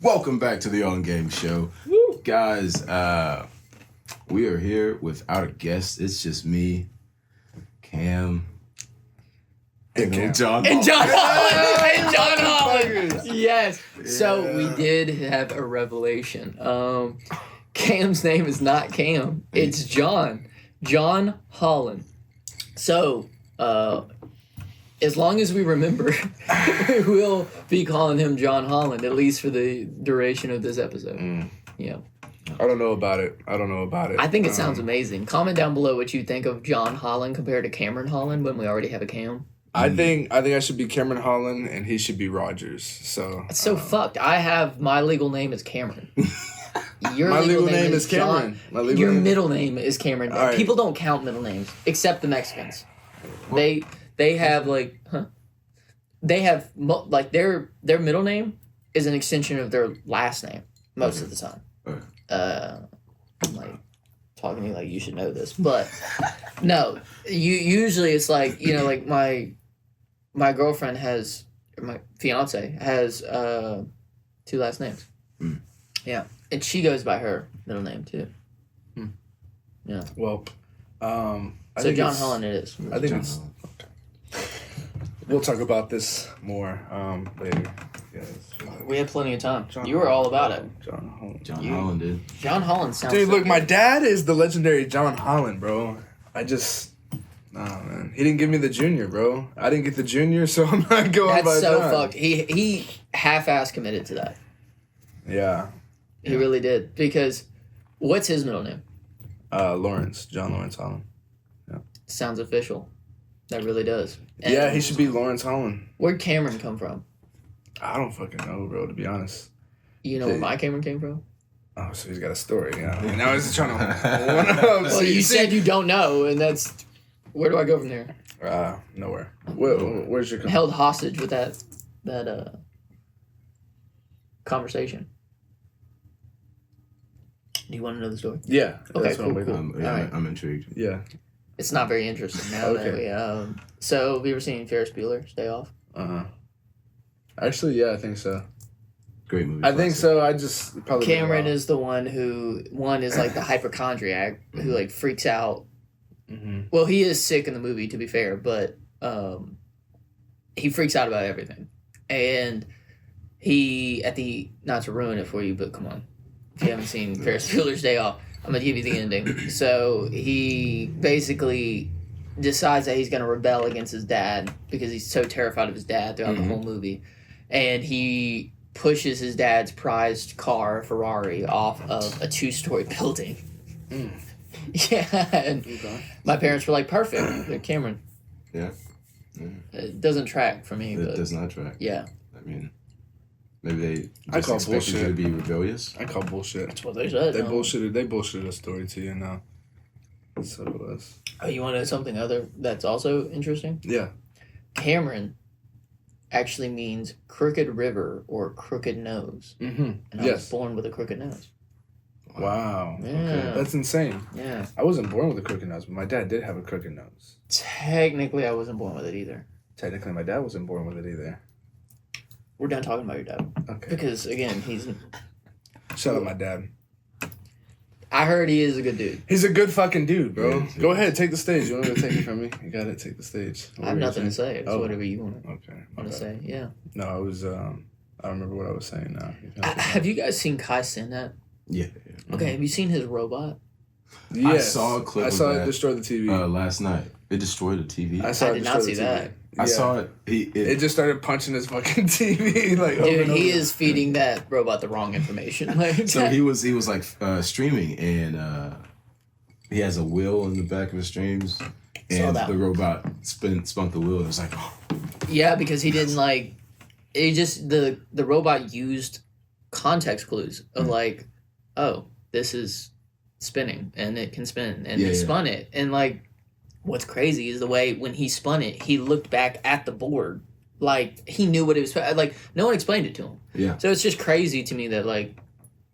Welcome back to the On Game Show. Woo. Guys, we are here without a guest. It's just me, Cam, and Cam. John. And John Holland! Yeah. And John Holland! Motherfuckers. Yes. So Yeah. we did have a revelation. Cam's name is not Cam. It's John. John Holland. So, as long as we remember, we will be calling him John Holland, at least for the duration of this episode. Yeah. I don't know about it. I think it sounds amazing. Comment down below what you think of John Holland compared to Cameron Holland when we already have a Cam. I think I should be Cameron Holland and he should be Rogers. So It's so fucked. I have my legal name is Cameron. Your my legal name is is Cameron. John. My legal Your name- middle name is Cameron. All right. People don't count middle names except the Mexicans. They have like they have their middle name is an extension of their last name most of the time. I'm like talking to you like you should know this, but no. Usually it's like like my girlfriend has my fiance has two last names. Mm. Yeah, and she goes by her middle name too. Yeah. Well, I So think John it's- Holland it is. I think John it's. Holland. We'll talk about this more later. Yes. We had plenty of time. John You were all about it. John Holland. John You- Holland did. John Holland sounds Dude, so look, my good. dad is the legendary John Holland, bro. Nah, man. He didn't give me the junior, bro. I didn't get the junior, so I'm not going by That's so John. fucked. He half-ass committed to that. Yeah. He really did. Because what's his middle name? Lawrence. John Lawrence Holland. Sounds official. That really does. And Yeah, he should be Lawrence Holland. Where'd Cameron come from? I don't fucking know, bro, to be honest. You know where my Cameron came from? Oh, so he's got a story, yeah. And I was just trying to one up. Well, you said you don't know, and that's where do I go from there? Nowhere. Where's your Held hostage with that conversation. Do you want to know the story? Yeah. Okay, that's what I'm cool, waiting cool. on. Alright. I'm intrigued. Yeah. It's not very interesting now that Okay. we so have you ever seen Ferris Bueller's Day Off? Uh-huh. Actually, yeah, I think so. Great movie. I think classic. so. I just probably Cameron is the one is like the hypochondriac who like freaks out. Mm-hmm. Well, he is sick in the movie, to be fair, but he freaks out about everything. And he not to ruin it for you, but come on. If you haven't seen Ferris Bueller's Day Off, I'm gonna give you the ending. So he basically decides that he's gonna rebel against his dad because he's so terrified of his dad throughout the whole movie. And he pushes his dad's prized car, Ferrari, off of a 2-story building. Yeah, and Okay. my parents were like, perfect. They're Cameron. Yeah. It doesn't track for me, It but does not track. yeah. I mean, maybe they I just call expected you to bullshit. be rebellious. I call bullshit. That's what they said. They no. bullshitted a story to you now. That's what it was. Oh, you want to know something other that's also interesting? Yeah. Cameron actually means crooked river or crooked nose. Mm-hmm. And I was Yes. born with a crooked nose. Wow. Yeah. That's insane. Yeah. I wasn't born with a crooked nose, but my dad did have a crooked nose. Technically, I wasn't born with it either. Technically, my dad wasn't born with it either. We're done talking about your dad. Okay. Because, again, Shout out my dad. I heard he is a good dude. He's a good fucking dude, bro. Yeah, Go ahead, take the stage. You want to take it from me? You got it. Take the stage. What I have were you nothing to saying? say. It's Oh. whatever you want Okay. my to bad. say. Yeah. No, I was. I don't remember what I was saying now. You can- Have you guys seen Kai Cenat? Yeah. Okay, have you seen his robot? Yes. saw a clip I of saw it that, destroy the TV. Last night. It destroyed the TV. I saw I it did destroy not the see TV. that. I Yeah. saw it. It just started punching his fucking TV like over Dude, and over. he is feeding that robot the wrong information. Like, So he was like streaming, and he has a wheel in the back of his streams, and that the one. robot spun the wheel. And it's like, yeah, because he didn't like. It just the robot used context clues of like, oh, this is spinning and it can spin, and Yeah, he yeah. spun it, and like, what's crazy is the way when he spun it, he looked back at the board like he knew what it was like. No one explained it to him. yeah, So it's just crazy to me that like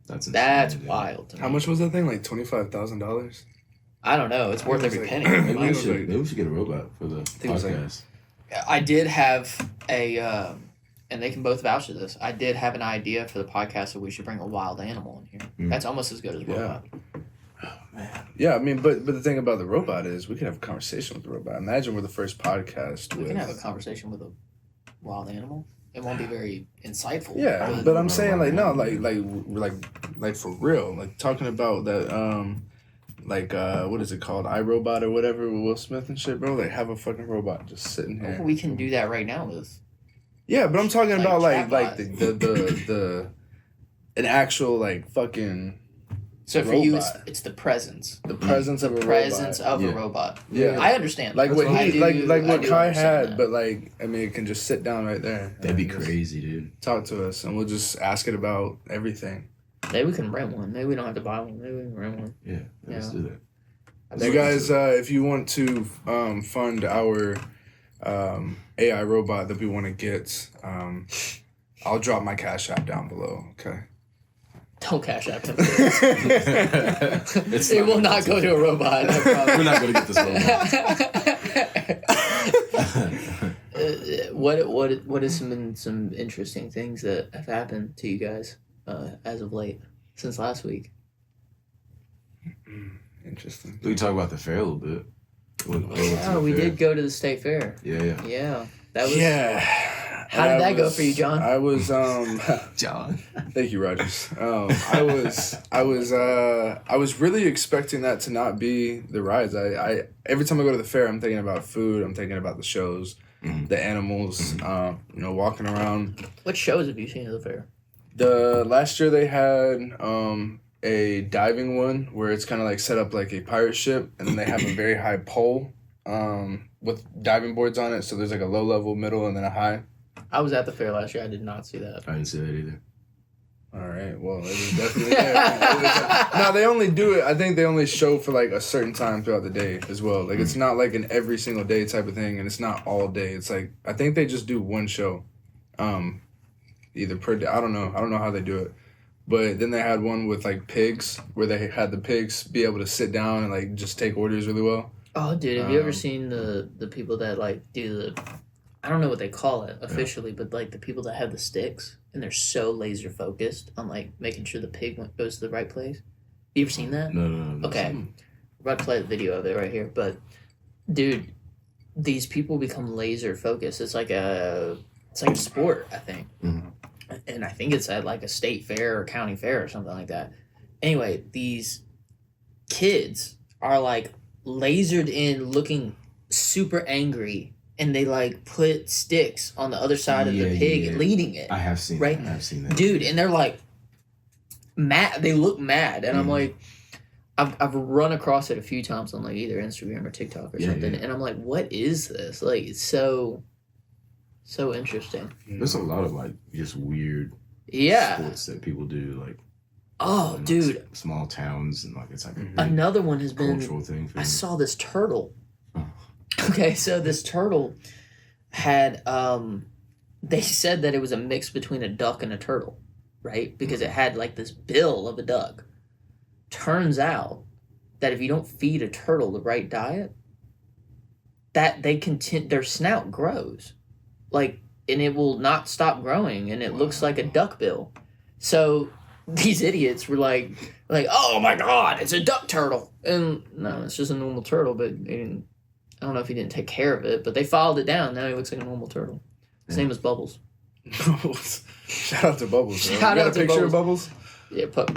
that's that's insanity. wild. To me. How much was that thing? Like $25,000. I don't know. It's worth It was every like- penny. Maybe Mine was like- maybe we should get a robot for the it was like- podcast. I did have a and they can both vouch for this. I did have an idea for the podcast that we should bring a wild animal in here. Mm. That's almost as good as a robot. Man. Yeah, I mean, but the thing about the robot is we can have a conversation with the robot. Imagine we're the first podcast We with. can have a conversation with a wild animal. It won't be very insightful. Yeah, but I'm saying like no, like for real, like talking about that what is it called, iRobot or whatever with Will Smith and shit, bro. Like have a fucking robot just sitting here. We can do that right now with. Yeah, but I'm talking Like about like chatbot. the an actual like fucking So for you, robot. it's the presence. the presence of a Presence robot. of Yeah. a robot. Yeah. I understand. Like what I he do- like I what do Kai understand had, that. but like I mean, it can just sit down right there. That'd be and just crazy, dude. Talk to us, and we'll just ask it about everything. Maybe we can rent one. Maybe we don't have to buy one. Maybe we can rent one. Yeah, let's Yeah. do that. You guys, if you want to fund our AI robot that we want to get, I'll drop my Cash App down below. Okay. Don't cash out him. It's It will not go to a robot. I promise. We're not gonna get this robot. What is some interesting things that have happened to you guys as of late since last week? Interesting. We can talk about the fair a little bit. Oh, we did go to the state fair. Yeah. Yeah, that was. Yeah. How did that go for you, John? I was John. Thank you, Rogers. I was really expecting that to not be the rides. I every time I go to the fair, I'm thinking about food. I'm thinking about the shows, the animals. Walking around. What shows have you seen at the fair? The last year they had a diving one where it's kind of like set up like a pirate ship, and then they have a very high pole with diving boards on it. So there's like a low level, middle, and then a high. I was at the fair last year. I did not see that. I didn't see that either. All right. Well, it was definitely there. No, they only do it. I think they only show for like a certain time throughout the day as well. Like it's not like an every single day type of thing, and it's not all day. It's like I think they just do one show, either per day. I don't know how they do it. But then they had one with like pigs, where they had the pigs be able to sit down and like just take orders really well. Oh, dude, have you ever seen the people that like do the? I don't know what they call it officially, but like the people that have the sticks and they're so laser focused on like making sure the pig goes to the right place. You ever seen that? No. Okay. We're about to play the video of it right here, but dude, these people become laser focused. It's like a sport, I think. Mhm. And I think it's at like a state fair or county fair or something like that. Anyway, these kids are like lasered in, looking super angry, and they like put sticks on the other side of the Yeah, pig yeah. leading it. I have seen Right. that. I've seen that. Dude, and they're like mad. They look mad, and I'm Mhm. like, I've run across it a few times on like either Instagram or TikTok or Yeah, something, yeah. and I'm like, what is this? Like, it's so interesting. There's a lot of like just weird Yeah. sports that people do, like Oh, in, like, dude, small towns, and like it's like a big another one has been. cultural thing for I them. saw this turtle. Oh. Okay, so this turtle had they said that it was a mix between a duck and a turtle, right? Because it had like this bill of a duck. Turns out that if you don't feed a turtle the right diet, that their snout grows. Like, and it will not stop growing, and it looks like a duck bill. So these idiots were like, oh my god, it's a duck turtle. And no, it's just a normal turtle, but they didn't, I don't know if he didn't take care of it, but they filed it down. Now he looks like a normal turtle. His name was Bubbles. Shout out to Bubbles. Bro. Shout you got out a to picture of Bubbles? Yeah, put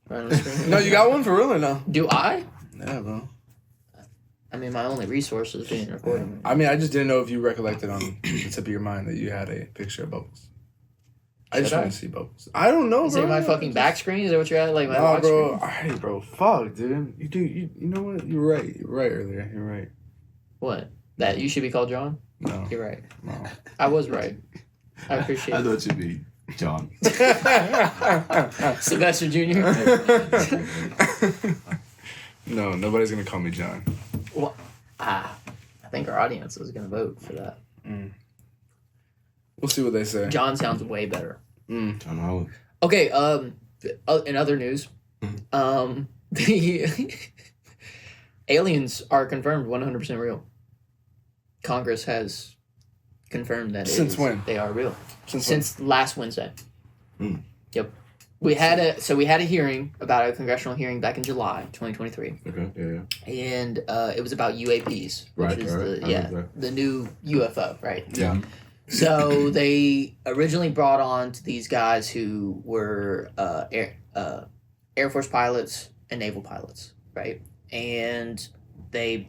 right on the screen. No, you got one for real or no? Do I? Yeah, bro. I mean, my only resource is being recorded. I mean, I just didn't know if you recollected on the tip of your mind that you had a picture of Bubbles. I just Should want I? to see Bubbles. I don't know, Is bro. it my fucking back screen? Is that what you're at? Like my Nah, lock bro. screen? Alright, bro. Fuck, dude. You know what? You're right. You're right earlier. You're right. What? That you should be called John? No. You're right. No. I was right. I appreciate I it. thought you'd be John. Sylvester Jr. No, nobody's gonna call me John. Well, I think our audience is going to vote for that. We'll see what they say. John sounds way better. John Holland. Okay, in other news, the aliens are confirmed 100% real. Congress has confirmed that Since when? they are real. Since Since last Wednesday. Hmm. Yep. We had a hearing about a congressional hearing back in July 2023, Okay. Yeah. and it was about UAPs, which Right, is right. I heard that. the new UFO, right? Yeah. So they originally brought on to these guys who were Air Force pilots and naval pilots, right? And they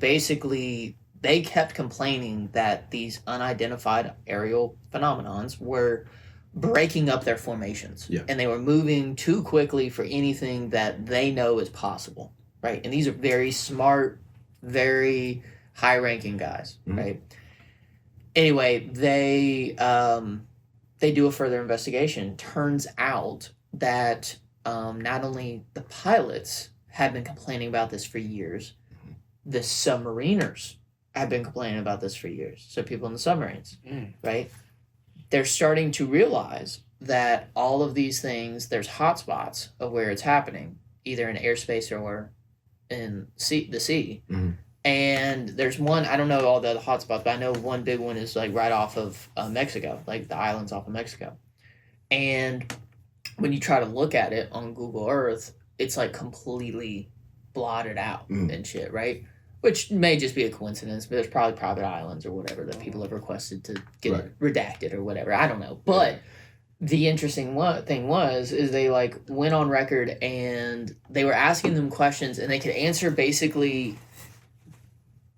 kept complaining that these unidentified aerial phenomenons were breaking up their formations. Yeah. And they were moving too quickly for anything that they know is possible, right? And these are very smart, very high-ranking guys, Mhm. right? Anyway, they do a further investigation. Turns out that not only the pilots had been complaining about this for years, the submariners have been complaining about this for years. So people in the submarines, right? They're starting to realize that all of these things, there's hotspots of where it's happening, either in airspace or in the sea. Mhm. And there's one, I don't know all the other hotspots, but I know one big one is like right off of Mexico, like the islands off of Mexico. And when you try to look at it on Google Earth, it's like completely blotted out and shit, right? Which may just be a coincidence, but there's probably private islands or whatever that people have requested to get Right. redacted or whatever. I don't know. But the interesting thing is they like went on record and they were asking them questions and they could answer basically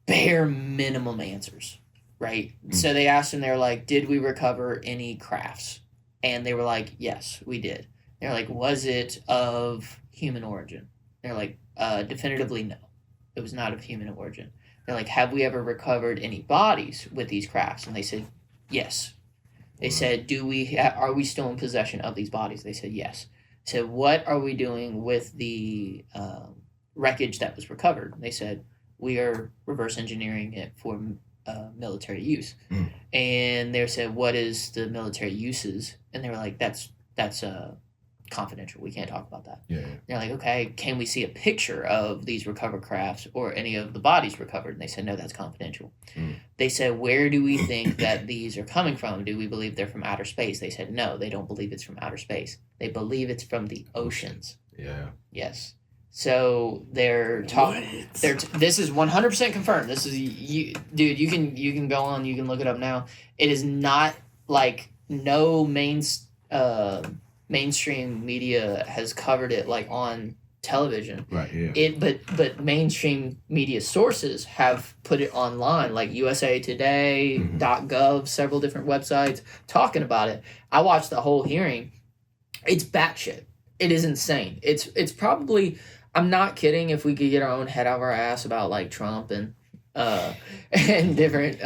bare minimum answers, right? So they asked them, they're like, did we recover any crafts? And they were like, yes, we did. They're like, was it of human origin? They're like, definitively no. It was not of human origin. They're like, have we ever recovered any bodies with these crafts? And they said, yes. They said, are we still in possession of these bodies? They said, yes. So what are we doing with the wreckage that was recovered? And they said, we are reverse engineering it for military use. And they said, what is the military uses? And they were like, that's confidential. We can't talk about that. Yeah. They're like, okay, can we see a picture of these recovered crafts or any of the bodies recovered? And they said, no, that's confidential. They said, where do we think that these are coming from? Do we believe they're from outer space? They said, no, they don't believe it's from outer space. They believe it's from the oceans. Yeah. Yes. So they're talking. This is 100% confirmed. This is dude. You can go on. You can look it up now. It is not like no mainstream media has covered it like on television. Right. Yeah. But mainstream media sources have put it online, like USA Today, .gov, several different websites talking about it. I watched the whole hearing. It's batshit. It is insane. It's probably. I'm not kidding. If we could get our own head out of our ass about like Trump and different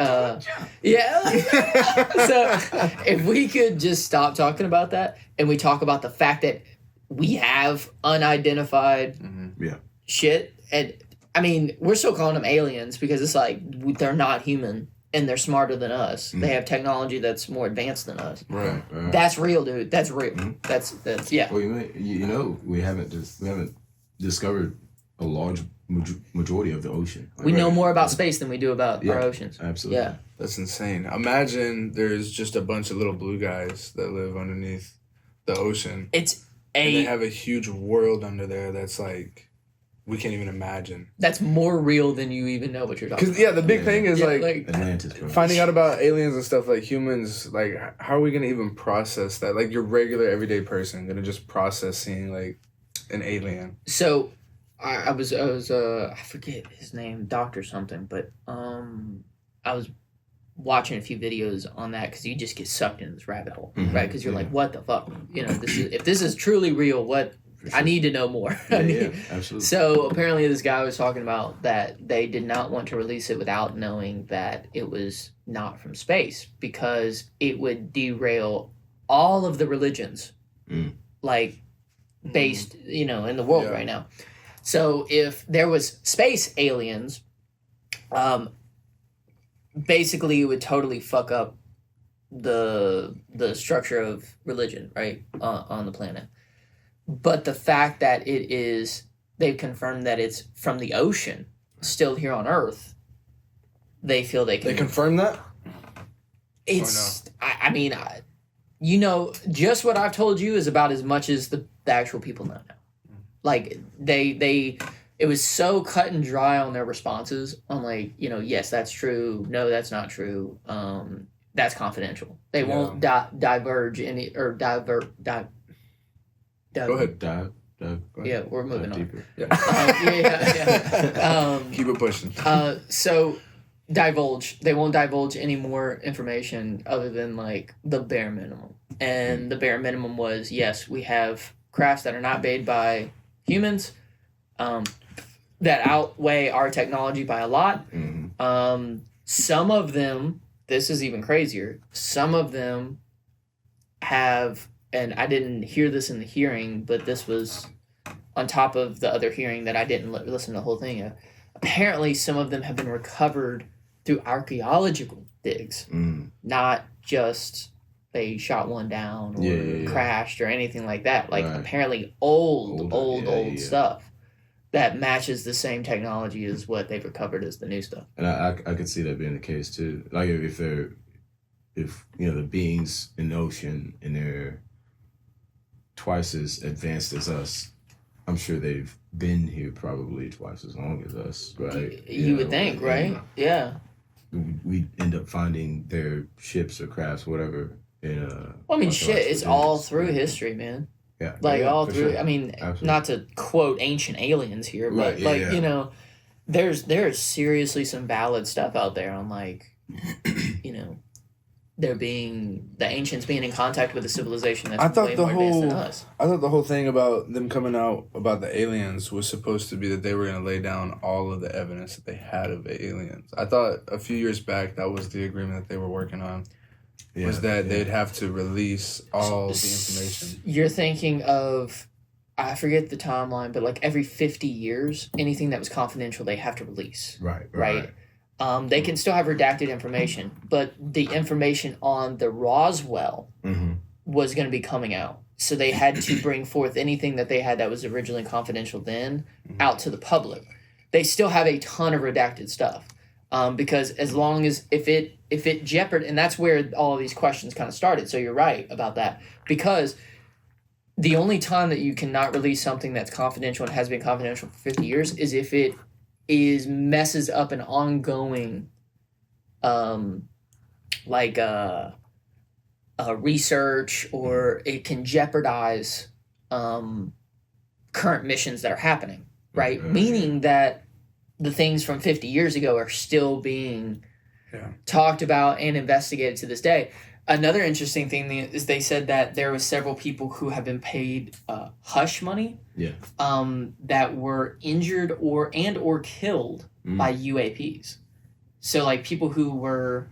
yeah. So if we could just stop talking about that and we talk about the fact that we have unidentified shit, and I mean we're still calling them aliens because it's like they're not human and they're smarter than us. They have technology that's more advanced than us. Right. That's real, dude. That's real. That's yeah. Well, you know, we haven't discovered a large majority of the ocean. We know more about space than we do about our oceans. Absolutely. Yeah. That's insane. Imagine there's just a bunch of little blue guys that live underneath the ocean. It's and they have a huge world under there that's like we can't even imagine. That's more real than you even know what you're talking about. Because the big thing is like Atlantis, bro. finding out about aliens and stuff. Like humans, like how are we gonna even process that? Like your regular everyday person gonna just process seeing like an alien. So I was I forget his name, Doctor something, but I was watching a few videos on that because you just get sucked into this rabbit hole, right? Because you're like, what the fuck, you know? If this is truly real, what? Sure. I need to know more. Yeah, absolutely. So apparently, this guy was talking about that they did not want to release it without knowing that it was not from space because it would derail all of the religions, like based, you know, in the world right now. So if there was space aliens, basically it would totally fuck up the structure of religion, right, on the planet. But the fact that they've confirmed that it's from the ocean, still here on Earth, they feel they can. They confirmed that? It's, I mean, you know, just what I've told you is about as much as the actual people know now. Like, it was so cut and dry on their responses on, like, you know, yes, that's true. No, that's not true. That's confidential. They won't diverge any, or divert. Go ahead. Dive. Yeah, we're moving on. Deeper. Keep it pushing. So divulge. They won't divulge any more information other than like the bare minimum. And the bare minimum was, yes, we have crafts that are not made by humans, that outweigh our technology by a lot. Some of them, this is even crazier. Some of them have, and I didn't hear this in the hearing, but this was on top of the other hearing that I didn't listen to the whole thing of. Apparently, some of them have been recovered through archaeological digs, not just they shot one down or crashed or anything like that. Like, apparently old stuff that matches the same technology as what they've recovered as the new stuff. And I could see that being the case too. Like, if you know, the beings in the ocean and they're twice as advanced as us, I'm sure they've been here probably twice as long as us, right? You would think, right? Yeah. We end up finding their ships or crafts, whatever. Well, I mean, shit, it's all through history, man. Yeah. Like, all through, sure. I mean, Absolutely. not to quote Ancient Aliens here, but, you know, there's seriously some valid stuff out there on, like, you know, the ancients being in contact with a civilization that's way more advanced than us. I thought the whole thing about them coming out about the aliens was supposed to be that they were going to lay down all of the evidence that they had of aliens. I thought a few years back that was the agreement that they were working on, was that they'd have to release all the information. You're thinking of, I forget the timeline, but like every 50 years, anything that was confidential, they have to release. Right? They can still have redacted information, but the information on the Roswell was going to be coming out. So they had to bring forth anything that they had that was originally confidential then out to the public. They still have a ton of redacted stuff, because as long as if it jeopardizes, and that's where all of these questions kind of started. So you're right about that, because the only time that you cannot release something that's confidential and has been confidential for 50 years is if it messes up an ongoing research, or it can jeopardize current missions that are happening, right? Meaning that the things from 50 years ago are still being talked about and investigated to this day. Another interesting thing is they said that there was several people who have been paid hush money that were injured or killed by UAPs. So, like, people who were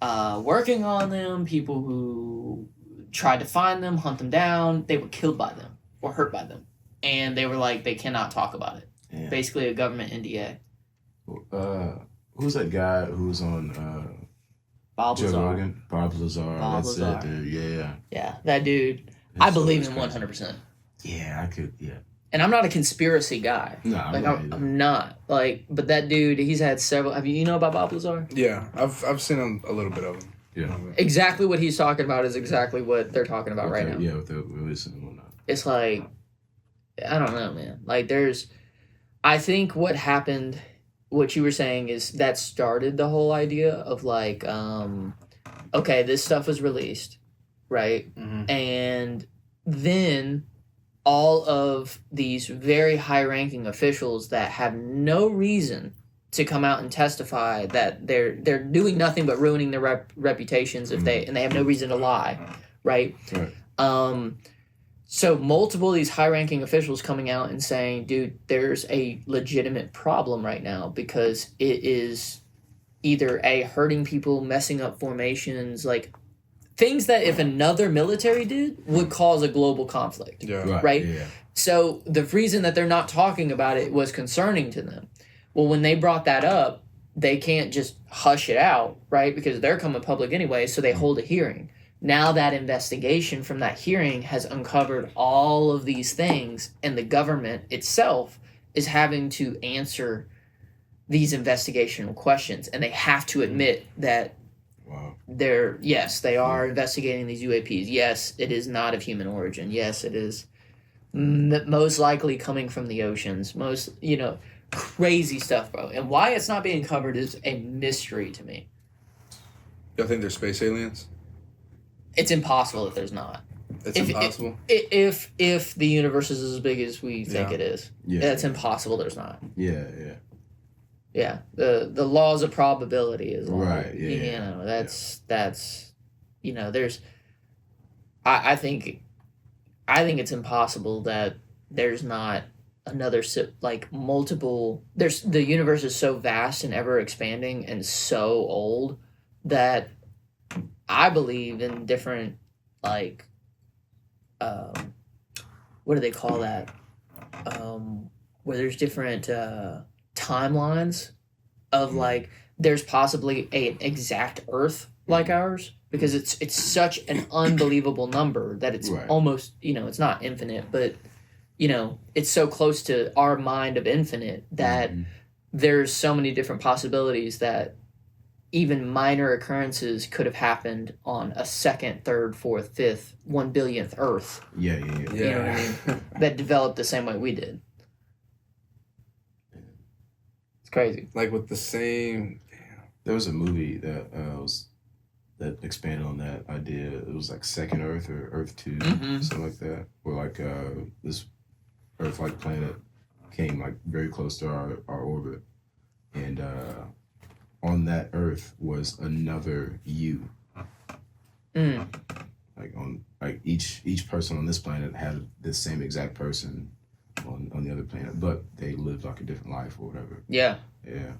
working on them, people who tried to find them, hunt them down, they were killed by them or hurt by them. And they were like, they cannot talk about it. Yeah. Basically a government NDA. Who's that guy who's on Bob Joe Lazar. Rogan? Bob Lazar. That's it, dude. Yeah. Yeah, that dude. I believe him 100%. Yeah, I could, And I'm not a conspiracy guy. No, I'm not. Like, but that dude, he's had several. Have you know about Bob Lazar? Yeah, I've seen a little bit of him. Yeah. Exactly what he's talking about is exactly what they're talking about right now. Yeah, with the release and whatnot. It's like, I don't know, man. Like, I think what happened, what you were saying is that started the whole idea of like, okay, this stuff was released, right? And then all of these very high-ranking officials that have no reason to come out and testify that they're doing nothing but ruining their reputations if they have no reason to lie, right? So multiple of these high-ranking officials coming out and saying, dude, there's a legitimate problem right now because it is either hurting people, messing up formations, like things that if another military did would cause a global conflict, right? Yeah. So the reason that they're not talking about it was concerning to them. Well, when they brought that up, they can't just hush it out, right? Because they're coming public anyway, so they hold a hearing. Now that investigation from that hearing has uncovered all of these things, and the government itself is having to answer these investigational questions, and they have to admit that yes, they are investigating these UAPs. Yes, it is not of human origin. Yes, it is most likely coming from the oceans. Most, crazy stuff, bro. And why it's not being covered is a mystery to me. Y'all think they're space aliens? It's impossible that there's not. It's impossible. If the universe is as big as we think it is, Yeah. it's impossible there's not. Yeah. Yeah, the laws of probability is Right, yeah, that's there's I think it's impossible that there's not another multiple. There's the universe is so vast and ever expanding and so old that I believe in different what do they call that, where there's different timelines of there's possibly an exact Earth like ours, because it's such an unbelievable number that it's almost, it's not infinite, but it's so close to our mind of infinite that there's so many different possibilities that even minor occurrences could have happened on a second, third, fourth, fifth, 1 billionth Earth. Yeah. You know what I mean? That developed the same way we did. It's crazy. Like with the same. There was a movie that that expanded on that idea. It was like Second Earth or Earth 2, something like that. Where this Earth-like planet came very close to our orbit, and on that Earth was another you. Each person on this planet had the same exact person on the other planet, but they lived a different life or whatever. Yeah. Yeah.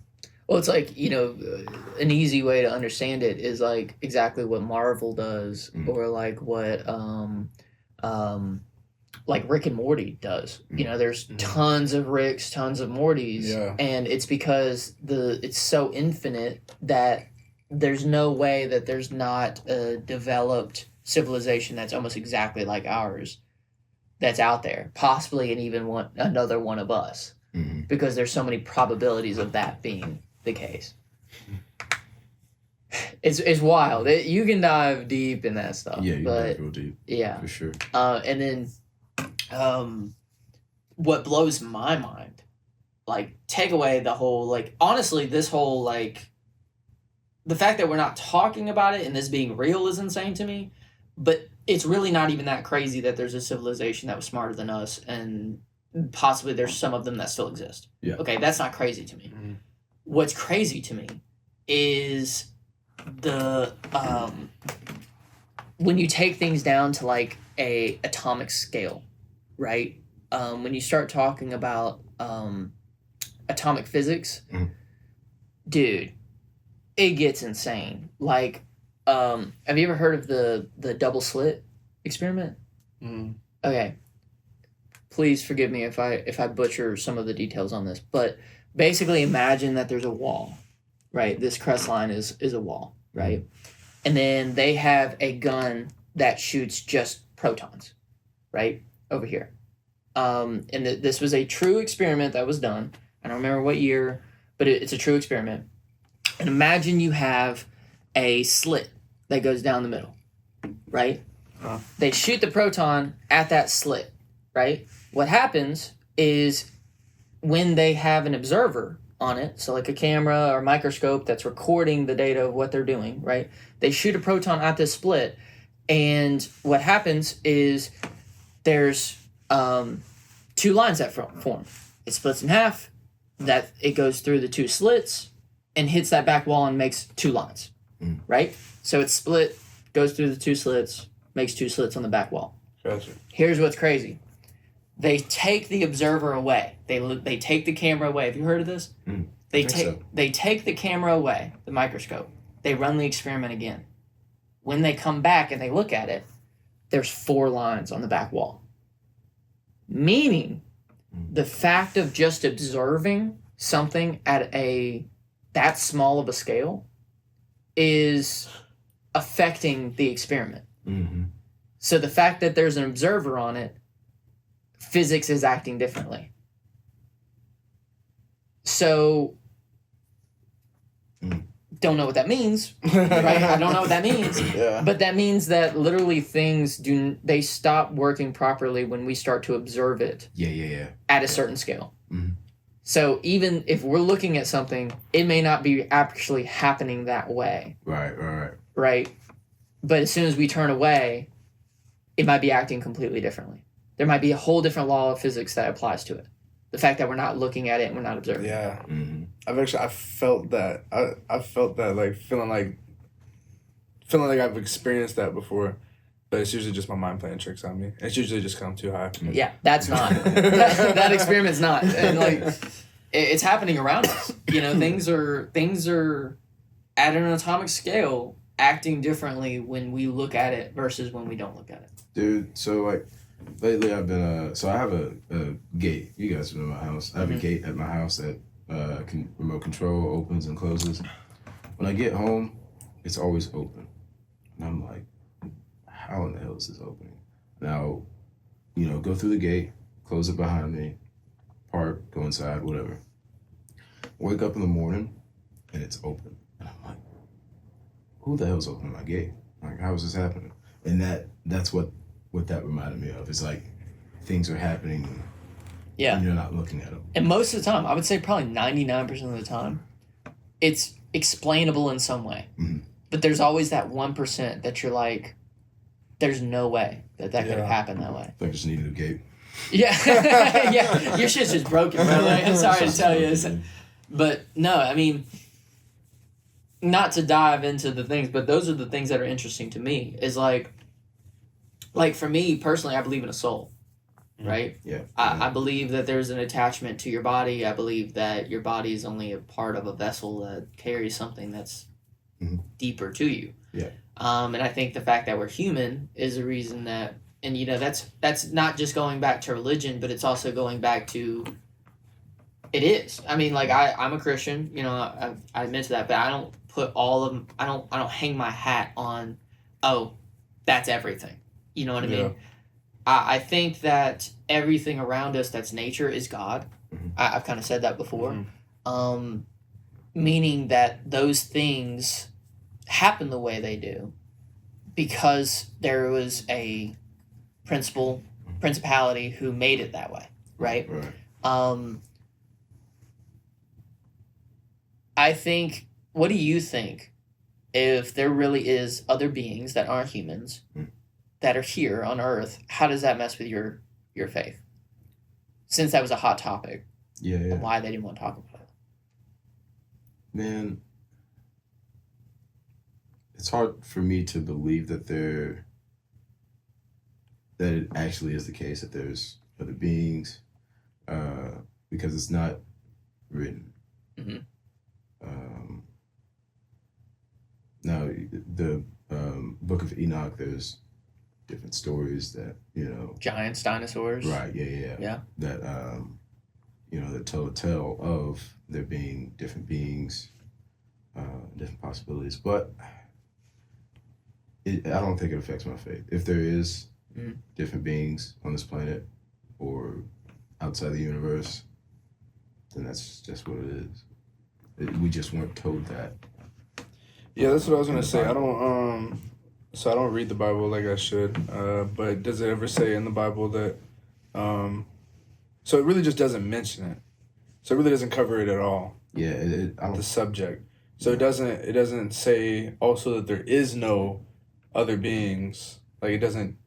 Well, it's an easy way to understand it is exactly what Marvel does, or what Rick and Morty does. There's tons of Ricks, tons of Mortys, and it's because it's so infinite that there's no way that there's not a developed civilization that's almost exactly like ours that's out there, possibly another one of us, because there's so many probabilities of that being the case. It's wild. You can dive deep in that stuff. Yeah, you dive real deep. Yeah, for sure. And then, what blows my mind, take away the whole honestly, this whole the fact that we're not talking about it and this being real is insane to me. But it's really not even that crazy that there's a civilization that was smarter than us, and possibly there's some of them that still exist. Yeah. Okay, that's not crazy to me. What's crazy to me is the when you take things down to a atomic scale, right? When you start talking about atomic physics, dude, it gets insane. Have you ever heard of the double slit experiment? Okay, please forgive me if I butcher some of the details on this, but basically imagine that there's a wall, right? This crest line is a wall, right? And then they have a gun that shoots just protons, right? Over here. And this was a true experiment that was done. I don't remember what year, but it's a true experiment. And imagine you have a slit that goes down the middle, right? They shoot the proton at that slit, right? What happens is when they have an observer on it, so a camera or microscope that's recording the data of what they're doing, right? They shoot a proton at this split, and what happens is there's two lines that form. It splits in half, that it goes through the two slits and hits that back wall and makes two lines, right? So it's split, goes through the two slits, makes two slits on the back wall. Gotcha. Here's what's crazy. They take the observer away. They take the camera away. Have you heard of this? They take the camera away, the microscope. They run the experiment again. When they come back and they look at it, there's 4 lines on the back wall. Meaning, the fact of just observing something at that small of a scale is affecting the experiment. So the fact that there's an observer on it, physics is acting differently. So Don't know what that means, right? I don't know what that means. Yeah. But that means that literally things they stop working properly when we start to observe it Yeah. at a certain scale. Mhm. So even if we're looking at something, it may not be actually happening that way, Right. right? But as soon as we turn away, it might be acting completely differently. There might be a whole different law of physics that applies to it. The fact that we're not looking at it and we're not observing it. Yeah. Mm-hmm. I felt that. I felt that, like, feeling like I've experienced that before, but it's usually just my mind playing tricks on me. It's usually just come too high. Yeah, that's not. that experiment's not. And like, it's happening around us. You know, things are at an atomic scale acting differently when we look at it versus when we don't look at it. Dude, so like lately I've been so I have a gate. You guys know my house. I have a gate at my house that remote control opens and closes. When I get home, it's always open. And I'm like, how in the hell is this opening? Now, go through the gate, close it behind me, park, go inside, whatever. Wake up in the morning and it's open. And I'm like, who the hell's opening my gate? Like, how is this happening? And that's what that reminded me of. It's like things are happening Yeah. and you're not looking at them. And most of the time, I would say probably 99% of the time, it's explainable in some way. Mm-hmm. But there's always that 1% that you're like, there's no way that could have happened that way. I think I just need a new gate. Yeah. Yeah. Your shit's just broken, bro. Like, I'm sorry to tell you. But no, I mean, not to dive into the things, but those are the things that are interesting to me. Is like for me personally, I believe in a soul, right? Yeah. I believe that there's an attachment to your body. I believe that your body is only a part of a vessel that carries something that's deeper to you. Yeah. And I think the fact that we're human is a reason that, and that's not just going back to religion, but it's also going back to. It is. I mean, like I'm a Christian. I admit to that, but I don't put all of them. I don't hang my hat on. Oh, that's everything. You know what I mean? I think that everything around us that's nature is God. Mm-hmm. I've kind of said that before. Meaning that those things happen the way they do because there was a principality who made it that way, right? Right. I think, what do you think if there really is other beings that aren't humans that are here on Earth? How does that mess with your faith? Since that was a hot topic. Yeah. And why they didn't want to talk about it. Man, it's hard for me to believe that it actually is the case that there's other beings, because it's not written. Mm-hmm. Now, the Book of Enoch, there's different stories that Giants, dinosaurs. Right. Yeah. That that tell a tale of there being different beings, different possibilities, but I don't think it affects my faith. If there is different beings on this planet or outside the universe, then that's just what it is. We just weren't told that. Yeah, that's what I was gonna say. I don't read the Bible like I should. But does it ever say in the Bible that so it really just doesn't mention it. So it really doesn't cover it at all. Yeah, the subject. So it doesn't say also that there is no other beings. Like it doesn't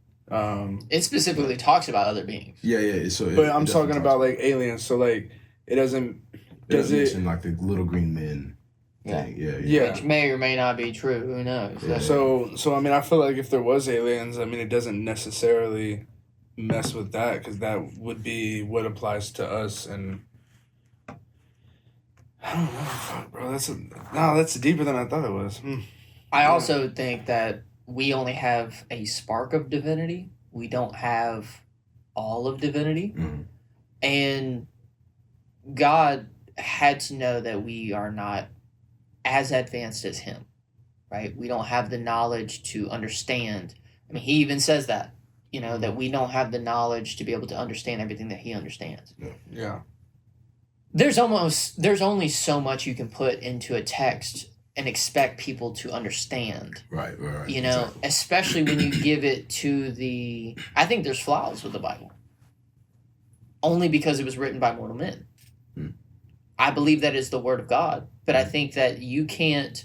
it specifically talks about other beings. Yeah. So but I'm talking about like aliens, so like it doesn't mention like the little green men. Yeah. Which may or may not be true. Who knows? Yeah. So I mean, I feel like if there was aliens, I mean, it doesn't necessarily mess with that because that would be what applies to us. And I don't know, fuck, bro. That's deeper than I thought it was. I also think that we only have a spark of divinity. We don't have all of divinity, and God had to know that we are not as advanced as him, right? We don't have the knowledge to understand. I mean, he even says that, that we don't have the knowledge to be able to understand everything that he understands. Yeah. There's only so much you can put into a text and expect people to understand. Right. You know, exactly. especially when you give it to the. I think there's flaws with the Bible. Only because it was written by mortal men. Hmm. I believe that is the word of God, but I think that you can't.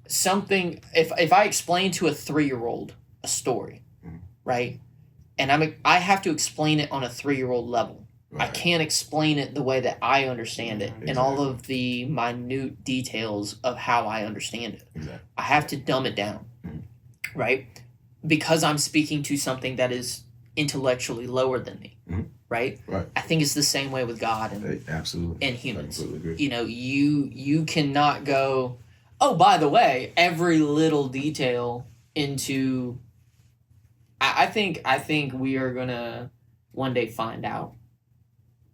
Something if I explain to a 3-year-old a story, right, and I have to explain it on a 3-year-old level. I Right. can't explain it the way that I understand it and all Exactly. of the minute details of how I understand it. Exactly. I have to dumb it down, right? Because I'm speaking to something that is intellectually lower than me, right? Right. I think it's the same way with God and Absolutely. and humans. I completely agree. You know, you cannot go, oh, by the way, every little detail into. I think we are gonna one day find out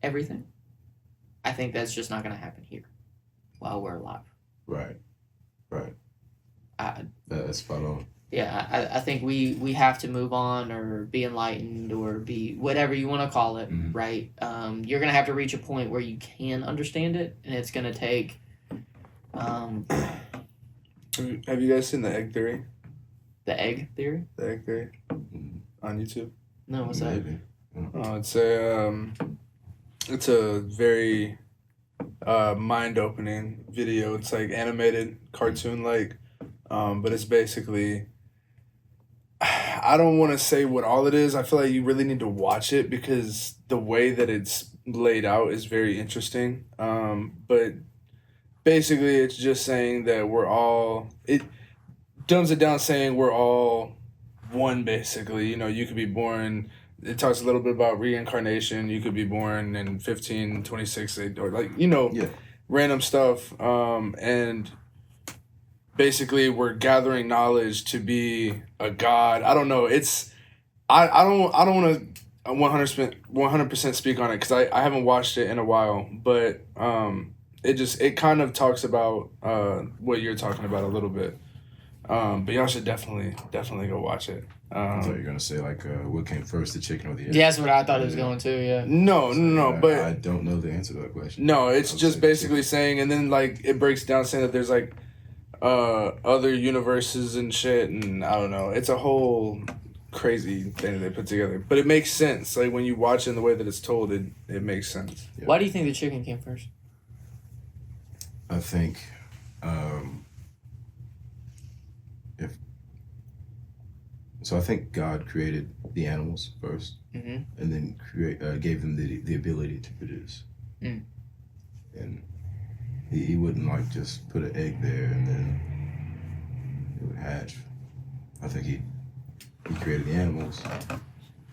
everything. I think that's just not gonna happen here while we're alive. Right. Right. I, That's spot on. yeah, I think we have to move on or be enlightened or be whatever you want to call it, right? You're gonna have to reach a point where you can understand it, and it's gonna take. Have you guys seen the egg theory? The egg theory? The egg theory on YouTube. No, what's that? Maybe. It's a very mind opening video. It's like animated, cartoon like, but it's basically. I don't want to say what all it is. I feel like you really need to watch it because the way that it's laid out is very interesting. But basically, it's just saying that we're all. It dumbs it down, saying we're all one. Basically, you know, you could be born. It talks a little bit about reincarnation. You could be born in 1526 or like random stuff. And basically we're gathering knowledge to be a god. I don't know. It's I don't want to 100% speak on it because I haven't watched it in a while. But it kind of talks about what you're talking about a little bit. But y'all should definitely go watch it. I thought you were gonna say like what came first, the chicken or the egg? Yeah, that's what I thought it was going to. Yeah. No, but I don't know the answer to that question. No, it's just basically saying, and then like it breaks down saying that there's like other universes and shit, and I don't know. It's a whole crazy thing that they put together, but it makes sense. Like when you watch it in the way that it's told, it makes sense. Yeah. Why do you think the chicken came first? I think I think God created the animals first, and then gave them the ability to produce. And he wouldn't like just put an egg there and then it would hatch. I think he created the animals.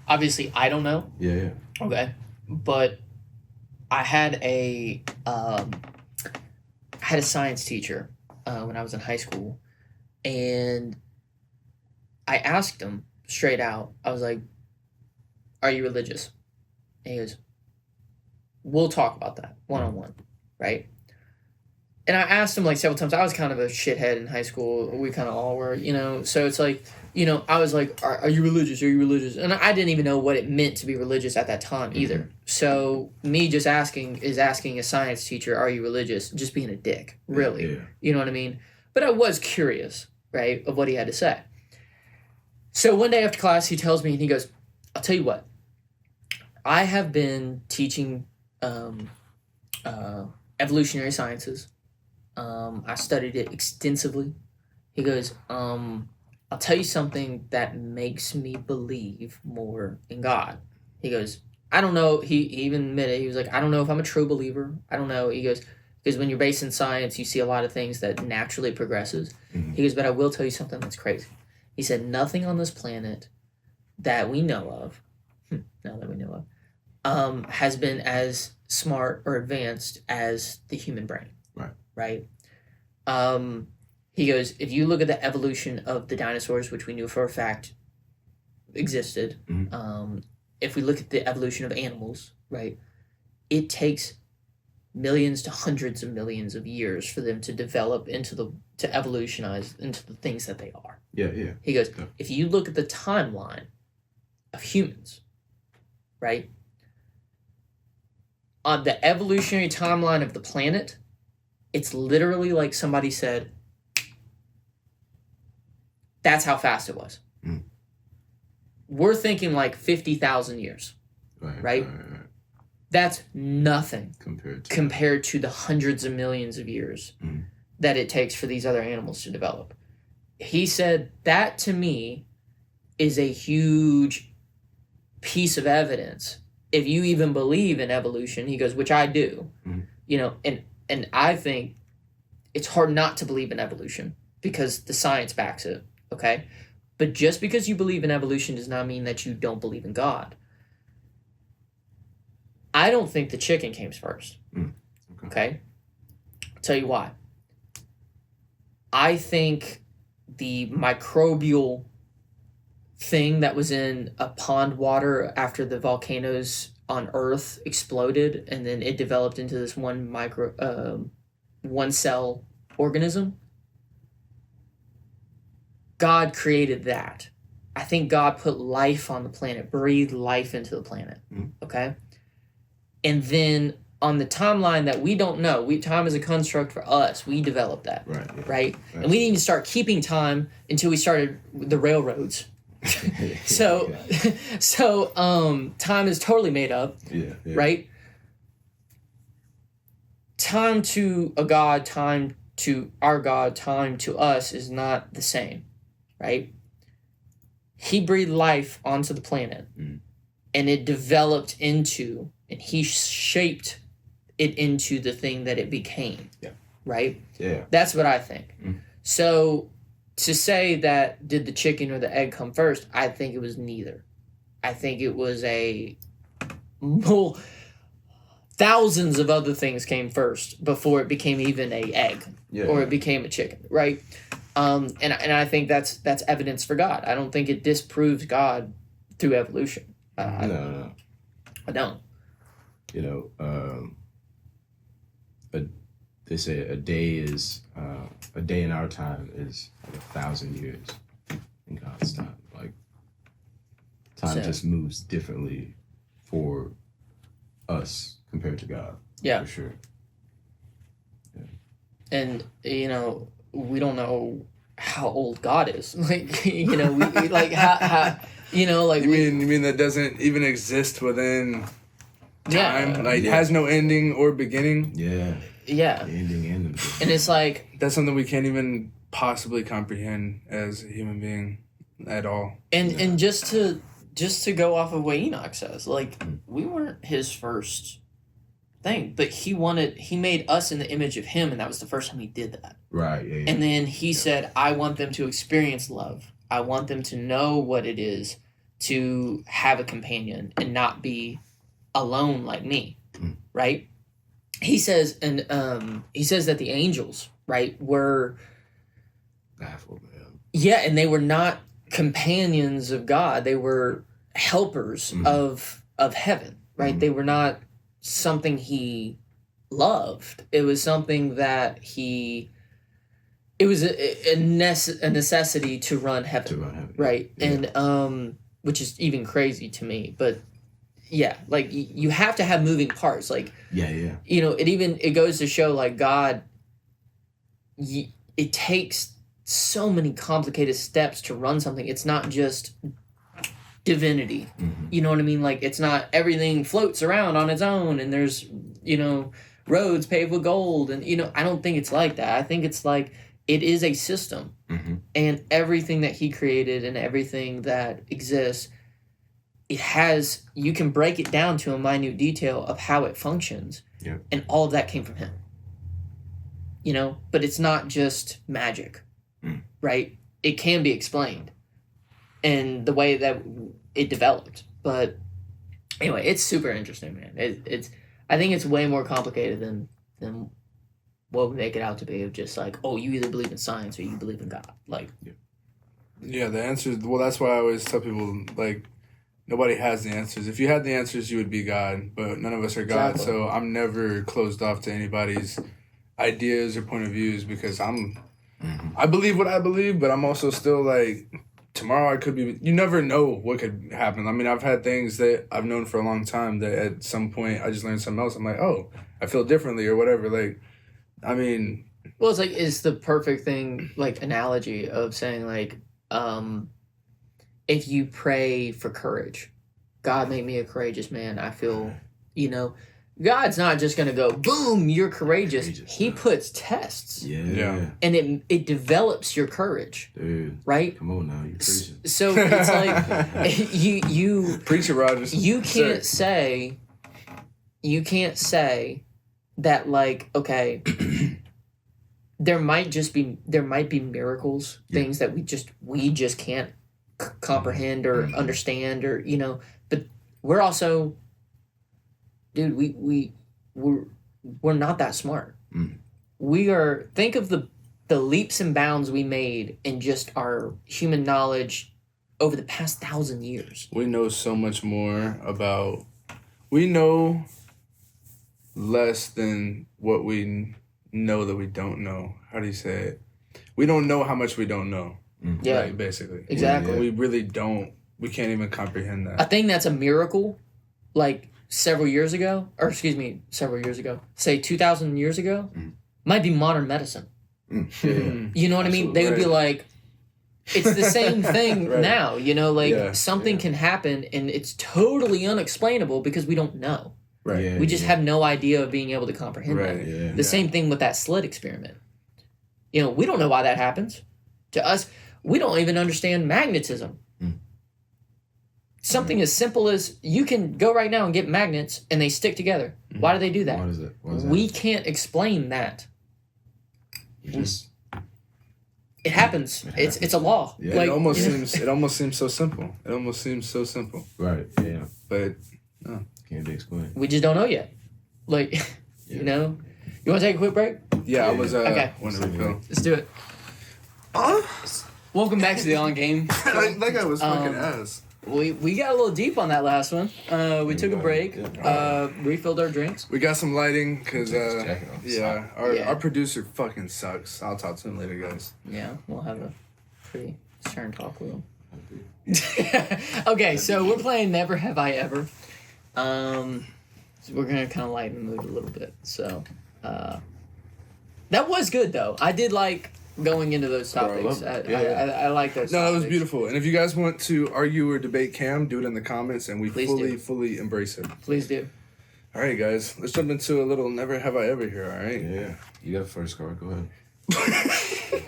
Obviously, I don't know. Yeah. Okay, but I had a science teacher when I was in high school, and I asked him straight out. I was like, "Are you religious?" And he goes, "We'll talk about that one-on-one, right?" And I asked him like several times. I was kind of a shithead in high school. We kind of all were, you know. So it's like, you know, I was like, are you religious? Are you religious? And I didn't even know what it meant to be religious at that time either. So me just asking a science teacher, "Are you religious?" Just being a dick, really. Yeah. You know what I mean? But I was curious, right, of what he had to say. So one day after class, he tells me, and he goes, "I'll tell you what. I have been teaching evolutionary sciences. I studied it extensively." He goes, "I'll tell you something that makes me believe more in God." He goes, "I don't know." He even admitted, he was like, "I don't know if I'm a true believer. I don't know." He goes, because when you're based in science, you see a lot of things that naturally progresses. He goes, "But I will tell you something that's crazy." He said, "Nothing on this planet that we know of, has been as smart or advanced as the human brain." Right? He goes, "If you look at the evolution of the dinosaurs, which we knew for a fact existed, if we look at the evolution of animals, right, it takes millions to hundreds of millions of years for them to develop to evolutionize into the things that they are." Yeah. He goes, "If you look at the timeline of humans, right, on the evolutionary timeline of the planet, It's literally like somebody said, that's how fast it was. Mm. We're thinking like 50,000 years. Right? That's nothing compared to the hundreds of millions of years that it takes for these other animals to develop. He said that to me is a huge piece of evidence. If you even believe in evolution, he goes, which I do, you know, and I think it's hard not to believe in evolution because the science backs it, okay? But just because you believe in evolution does not mean that you don't believe in God. I don't think the chicken came first. Okay? I'll tell you why. I think the microbial thing that was in a pond water after the volcanoes on Earth exploded and then it developed into this one cell organism. God created that. I think God put life on the planet, breathed life into the planet. Okay? And then on the timeline that we don't know, time is a construct for us. We developed that, right? And we didn't even start keeping time until we started the railroads. So time is totally made up, right? Time to a God, time to our God, time to us is not the same, right? He breathed life onto the planet, and it developed into, and he shaped it into the thing that it became. Right? Yeah. That's what I think. So to say that did the chicken or the egg come first, I think it was neither. I think it was thousands of other things came first before it became even a egg or it became a chicken, right? And I think that's evidence for God. I don't think it disproves God through evolution. No. I don't. You know, they say a day in our time is like 1,000 years in God's time. Like time just moves differently for us compared to God. Yeah, for sure. Yeah. And you know, we don't know how old God is. Like, you know, we like how you know, like you mean that doesn't even exist within time? Like yeah. has no ending or beginning? Yeah. Yeah. The ending and the beginning. And it's like that's something we can't even possibly comprehend as a human being at all. And just to go off of what Enoch says, like we weren't his first thing, but he made us in the image of him, and that was the first time he did that. Right. Yeah. And then he said, I want them to experience love. I want them to know what it is to have a companion and not be alone like me. Right? He says, and he says that the angels, right, were baffled, man. Yeah, and they were not companions of God. They were helpers of heaven, right? They were not something he loved. It was something that it was a necessity to run heaven. Right? Yeah. And which is even crazy to me, but yeah, like you have to have moving parts. Like you know, it goes to show like God. It takes so many complicated steps to run something. It's not just divinity. You know what I mean? Like it's not everything floats around on its own and there's, you know, roads paved with gold and, you know, I don't think it's like that. I think it's like it is a system and everything that he created and everything that exists, you can break it down to a minute detail of how it functions. And all of that came from him. You know, but it's not just magic. Right? It can be explained in the way that it developed. But anyway, it's super interesting, man. I think it's way more complicated than what we make it out to be, of just like, oh, you either believe in science or you believe in God. Like Yeah, the answers, well, that's why I always tell people, like, nobody has the answers. If you had the answers, you would be God, but none of us are God. Exactly. So I'm never closed off to anybody's ideas or point of views because I believe what I believe, but I'm also still like, tomorrow I could be, you never know what could happen. I mean, I've had things that I've known for a long time that at some point I just learned something else. I'm like, oh, I feel differently or whatever. Like, I mean, Well, it's the perfect thing, like analogy of saying like, if you pray for courage, God made me a courageous man. I feel, God's not just gonna go, boom, you're courageous. He no. puts tests, Yeah. and it develops your courage, Dude, right? come on now, you're preaching. So it's like you preach it, Rogers. you can't say that like, okay, there might be miracles, things that we just can't comprehend or understand, or but we're also, dude, we're not that smart. Think of the leaps and bounds we made in just our human knowledge over the past 1,000 years. We know so much more about. We know less than what we know that we don't know. How do you say it? We don't know how much we don't know. Yeah, Like, basically. exactly. We really don't. We can't even comprehend that. I think that's a miracle. Like several years ago, say 2,000 years ago, might be modern medicine. You know what I mean? They would be like, it's the same thing now. Something can happen and it's totally unexplainable because we don't know. Right. Yeah, We just have no idea of being able to comprehend that. Right. Yeah. The same thing with that slit experiment. We don't know why that happens. To us, we don't even understand magnetism. Something as simple as you can go right now and get magnets and they stick together. Why do they do that? What is it? What is that? We can't explain that. You just It happens. It's a law. Yeah. It almost seems so simple. It almost seems so simple. right. Yeah. But Can't be explained. We just don't know yet. Like, you want to take a quick break? yeah, I was Okay. wanting to refill. Let's do it. Welcome back to the On Game. that guy was fucking Um, ass. We got a little deep on that last one. We took a break, refilled our drinks. We got some lighting because Take his jacket off. yeah, our producer fucking sucks. I'll talk to him later, guys. Yeah, we'll have a pretty stern talk with him. Okay, so we're playing Never Have I Ever. So we're gonna kind of lighten the mood a little bit. So, that was good though. I did like going into those topics. I like those. No, that was topics. beautiful. And if you guys want to argue or debate Cam, do it in the comments, and we Please fully embrace it. Please do. All right, guys, let's jump into a little Never Have I Ever here. All right. Yeah. You got the first card. Go ahead.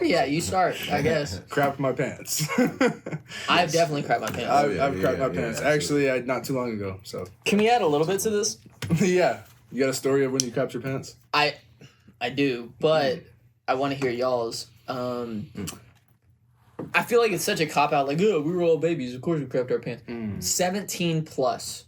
Yeah, you start. I guess. Crap my pants. I've definitely crapped my pants. I've crapped my pants. absolutely. Actually, not too long ago. So Can we add a little bit to this? yeah, you got a story of when you crapped your pants? I do, but I want to hear y'all's. I feel like it's such a cop out. Like, oh, we were all babies. Of course, we crapped our pants. 17 plus.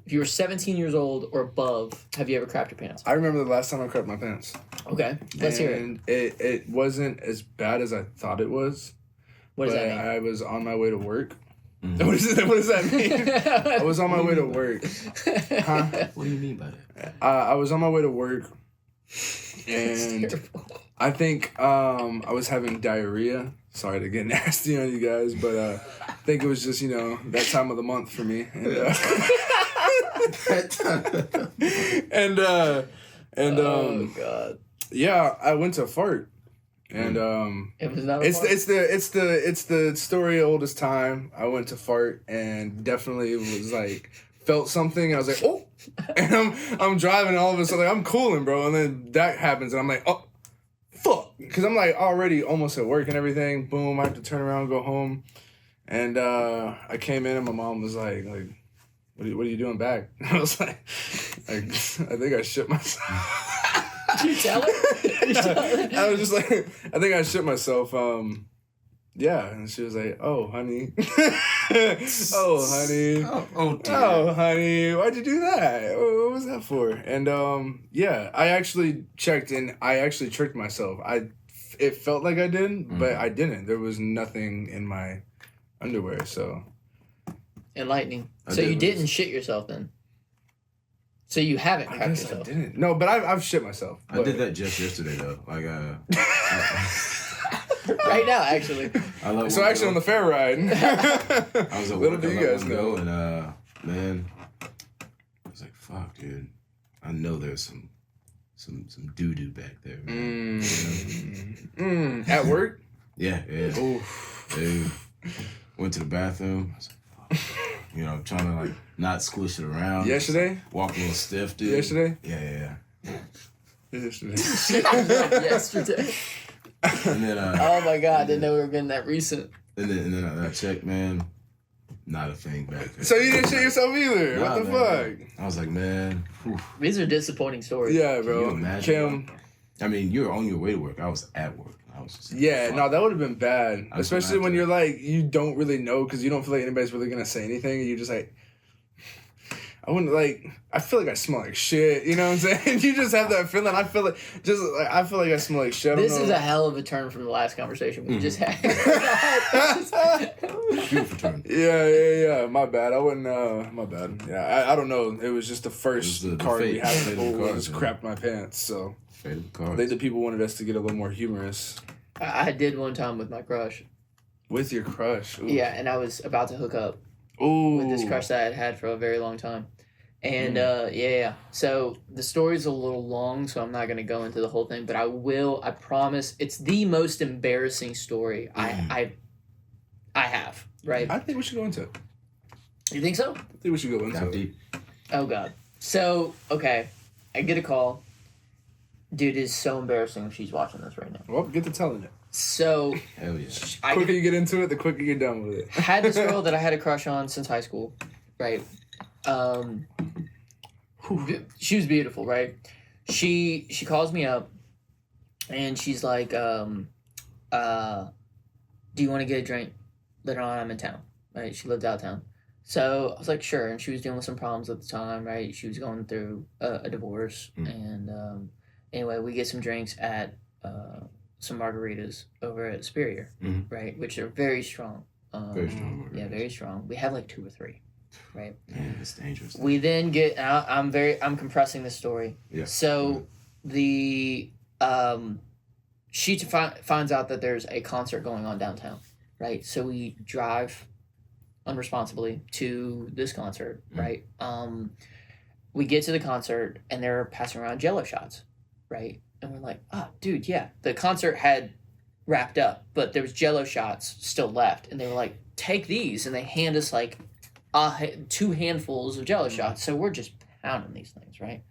If you were 17 years old or above, have you ever crapped your pants? I remember the last time I crapped my pants. Okay, let's hear it. And it wasn't as bad as I thought it was. What does but that mean? I was on my way to work. What does that mean? I was on my way to work. Huh? What do you mean by that? I was on my way to work, It's and terrible. I think I was having diarrhea. Sorry to get nasty on you guys, but I think it was just that time of the month for me. And Oh God! yeah, I went to fart, and It was not. it's the story oldest time. I went to fart and definitely was like felt something. And I was like, oh, and I'm driving and all of a sudden like, I'm cooling, bro, and then that happens and I'm like, oh, fuck, because I'm like already almost at work and everything. Boom, I have to turn around, go home, and I came in and my mom was like. What are you doing back? I was like, I think I shit myself. Did you tell her? I was just like, I think I shit myself. Yeah, and she was like, "Oh, honey, oh, honey, oh, honey, why'd you do that? What was that for?" And yeah, I actually checked and I actually tricked myself. It felt like I did, but I didn't. There was nothing in my underwear, so. Enlightening. I So did you lose. didn't shit yourself then? So you haven't I crapped guess yourself? I didn't. No, but I've shit myself. I did that just yesterday though. Like Right now, actually. I let So one actually go. on the fair ride. I was at Little work, do I you let guys one know. go, and man, I was like, fuck, dude. I know there's some doo doo back there. Man. At work? Yeah. Oof. Dude, went to the bathroom. I was like, fuck. You know, trying to like not squish it around. Yesterday? Walk a little stiff, dude. Yesterday? Yeah. Yesterday. Yesterday. And then Oh my god, I didn't know we were getting that recent. and then I checked, man. Not a thing back there. So you didn't shit yourself either? Nah, What the man. fuck? I was like, man. Whew. These are disappointing stories. Yeah, Can bro. you imagine? Kim. I mean, you were on your way to work. I was at work. I was just like, Yeah, fuck. no, that would have been bad. I was Especially gonna when have you're like, you don't really know because you don't feel like anybody's really going to say anything. And you're just like, I wouldn't like, I feel like I smell like shit. You know what I'm saying? You just have that feeling. I feel like I I smell like shit. I don't This know. is a hell of a turn from the last conversation we just had. Beautiful turn. Yeah. My bad. I wouldn't. My bad. Yeah, I don't know. It was just the first It was the card we fate. had. Fate of the Oh, I cards, just man. crapped my pants. So Fate of the I cards. think the people wanted us to get a little more humorous I did one time with my crush. with your crush. Ooh. Yeah, and I was about to hook up Ooh. with this crush that I had had for a very long time. And yeah. So the story's a little long, so I'm not going to go into the whole thing, but I will. I promise. It's the most embarrassing story I have. Right? I think we should go into it. You think so? I think we should go into Got it. deep. Oh God. So okay, I get a call. Dude, it's so embarrassing if she's watching this right now. Well, get to telling it. So Hell yeah. The I quicker you get into it, the quicker you get done with it. had this girl that I had a crush on since high school, right? She was beautiful, right? She calls me up, and she's like, "Do you want to get a drink later on? I'm in town." Right? She lived out of town, so I was like, "Sure." And she was dealing with some problems at the time, right? She was going through a divorce, and anyway, we get some drinks at some margaritas over at Superior, right? Which are very strong. Very strong. Yeah, very strong. We have like 2 or 3, right? Man, it's dangerous. We then get. I'm compressing the story. Yeah. So the she finds out that there's a concert going on downtown, right? So we drive unresponsibly to this concert, right? We get to the concert and they're passing around Jello shots, right? And we're like, oh, dude, yeah. The concert had wrapped up, but there was Jello shots still left, and they were like, take these, and they hand us like 2 handfuls of Jello shots. So we're just pounding these things, right?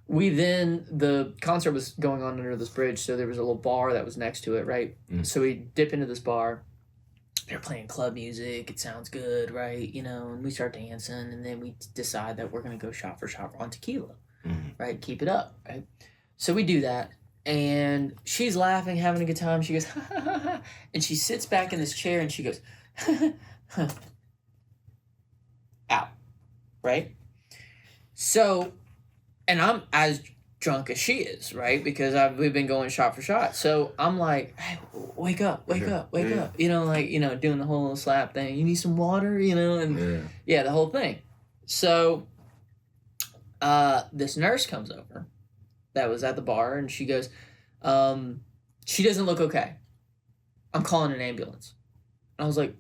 The concert was going on under this bridge, so there was a little bar that was next to it, right? So we dip into this bar. They're playing club music. It sounds good, right? You know, and we start dancing, and then we decide that we're going to go shot for shot on tequila, right? Keep it up, right? So we do that, and she's laughing, having a good time. She goes, ha, ha, ha, ha. And she sits back in this chair, and she goes, out, right? So, and I'm as drunk as she is, right? Because we've been going shot for shot. So I'm like, hey, wake up. You know, like, you know, doing the whole little slap thing. You need some water, you know, and yeah, the whole thing. So this nurse comes over that was at the bar, and she goes, she doesn't look okay. I'm calling an ambulance. And I was like,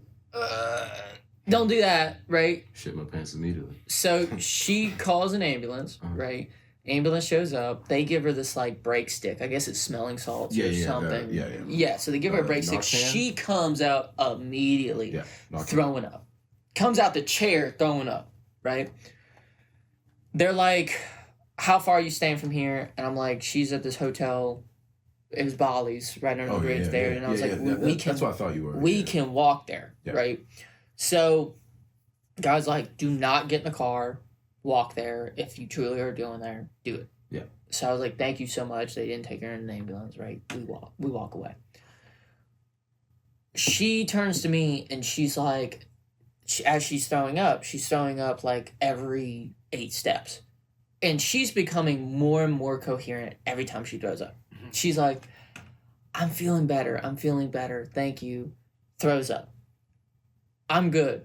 don't do that, right? Shit my pants immediately. So she calls an ambulance, right? Ambulance shows up. They give her this like brake stick. I guess it's smelling salts or something. Yeah, so they give her a brake stick. Narcan? She comes out immediately Narcan. throwing up. Comes out the chair throwing up, right? They're like, how far are you staying from here? And I'm like, she's at this hotel. It was Bali's right under the bridge there. And I was like, we can. That's what I thought you were. We can walk there, right? So, guys, like, do not get in the car, walk there. If you truly are doing there, do it. Yeah. So I was like, thank you so much. They didn't take her in an ambulance, right? We walk away. She turns to me and she's like, as she's throwing up like every 8 steps. And she's becoming more and more coherent every time she throws up. She's like, I'm feeling better. Thank you. Throws up. I'm good,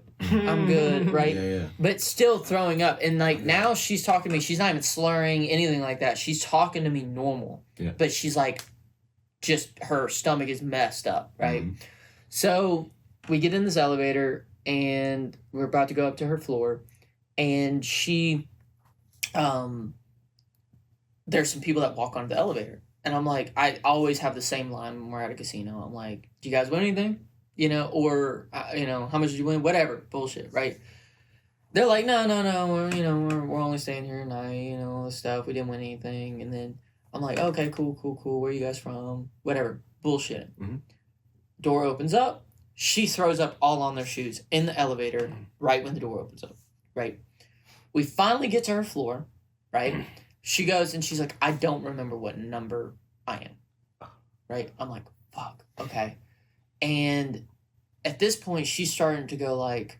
right? Yeah. But still throwing up. And like now she's talking to me. She's not even slurring, anything like that. She's talking to me normal. Yeah. But she's like, just her stomach is messed up, right? So we get in this elevator and we're about to go up to her floor. And she there's some people that walk onto the elevator. And I'm like, I always have the same line when we're at a casino. I'm like, do you guys win anything? You know, or, you know, how much did you win? Whatever. Bullshit, right? They're like, no, we're, you know, we're only staying here tonight, you know, all this stuff. We didn't win anything. And then I'm like, okay, cool. Where are you guys from? Whatever. Bullshit. Mm-hmm. Door opens up. She throws up all on their shoes in the elevator right when the door opens up, right? We finally get to her floor, right? She goes and she's like, I don't remember what number I am, right? I'm like, fuck, okay. And at this point, she's starting to go like,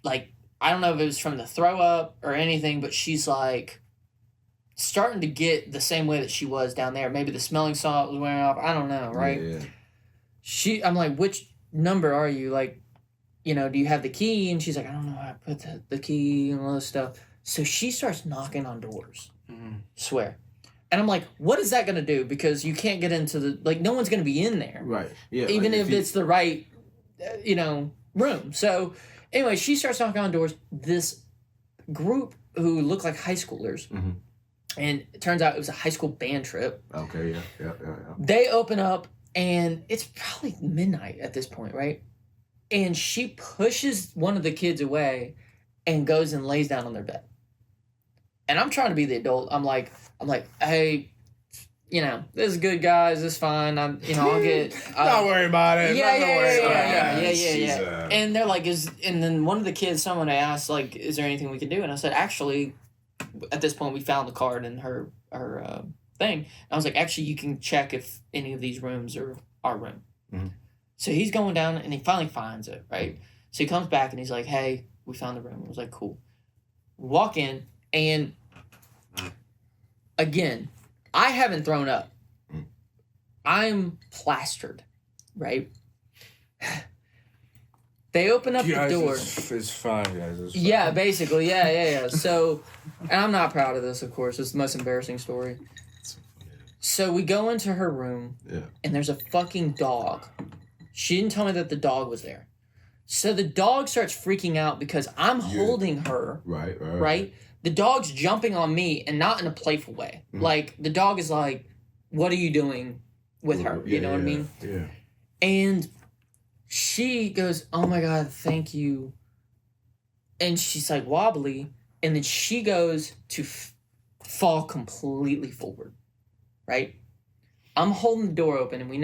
I don't know if it was from the throw up or anything, but she's like starting to get the same way that she was down there. Maybe the smelling salt was wearing off. I don't know, right? Yeah. I'm like, which number are you? Like, you know, do you have the key? And she's like, I don't know how to put the key and all this stuff. So she starts knocking on doors. Swear. And I'm like, what is that going to do? Because you can't get into the, like, no one's going to be in there. Right. Yeah. Even like if it's the right, you know, room. So anyway, she starts knocking on doors. This group who look like high schoolers, and it turns out it was a high school band trip. Okay. Yeah. They open up, and it's probably midnight at this point, right? And she pushes one of the kids away and goes and lays down on their bed. And I'm trying to be the adult. I'm like, hey, you know, this is good, guys. This is fine. I'll get. Not worry about it. Yeah. And they're like, and then one of the kids, someone asked, like, is there anything we can do? And I said, actually, at this point, we found the card in her thing. And I was like, actually, you can check if any of these rooms are our room. Mm-hmm. So he's going down, and he finally finds it, right? So he comes back, and he's like, hey, we found the room. I was like, cool. Walk in, and again, I haven't thrown up. I'm plastered, right? They open up the door. It's fine, guys. It's fine. Yeah, basically. Yeah. So, and I'm not proud of this, of course. It's the most embarrassing story. So we go into her room, and there's a fucking dog. She didn't tell me that the dog was there. So the dog starts freaking out because I'm holding her. Right? The dog's jumping on me, and not in a playful way. Like, the dog is like, what are you doing with her? You know what I mean? Yeah. And she goes, oh my God, thank you. And she's like wobbly. And then she goes to fall completely forward. Right? I'm holding the door open, and we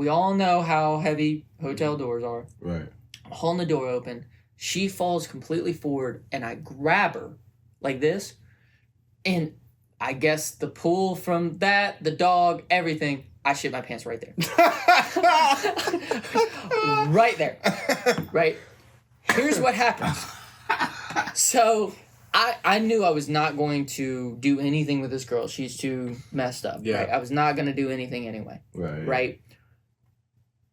all know how heavy hotel doors are. Right. I'm holding the door open. She falls completely forward, and I grab her like this. And I guess the pull from that, the dog, everything, I shit my pants right there. Right there. Right? Here's what happens. So I knew I was not going to do anything with this girl. She's too messed up. Yeah. Right? I was not going to do anything anyway. Right.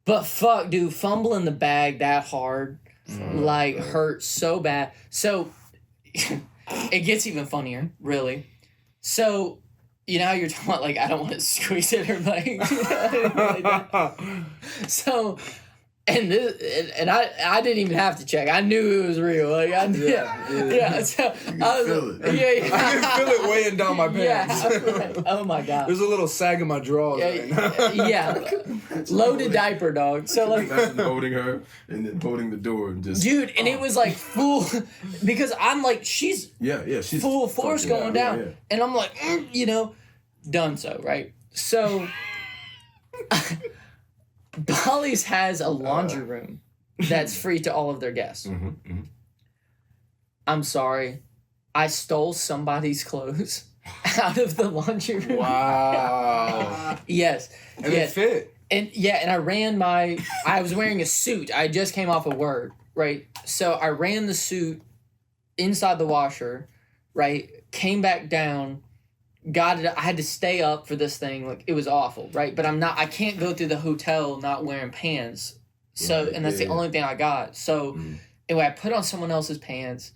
But fuck, dude, fumbling the bag that hard, hurts so bad. So it gets even funnier, really. So, you know how you're talking about, like, I don't want to squeeze it or like, so, and I didn't even have to check. I knew it was real. Like, I knew, yeah. So I was, feel it. Yeah. I can feel it weighing down my pants. Yeah. Oh my God. There's a little sag in my drawers right now. Yeah. Loaded diaper, dog. So like, imagine holding her and then holding the door and just. dude, and it was like full, because I'm like, she's she's full force going down. Yeah. And I'm like, done so, right? So, Bolly's has a laundry room that's free to all of their guests. I'm sorry. I stole somebody's clothes out of the laundry room. Wow. Yes. And it fit. And I was wearing a suit. I just came off of work, right? So I ran the suit inside the washer, right? Came back down, got it. I had to stay up for this thing. Like, it was awful, right? But I can't go through the hotel not wearing pants. So, and that's the only thing I got. So anyway, I put on someone else's pants,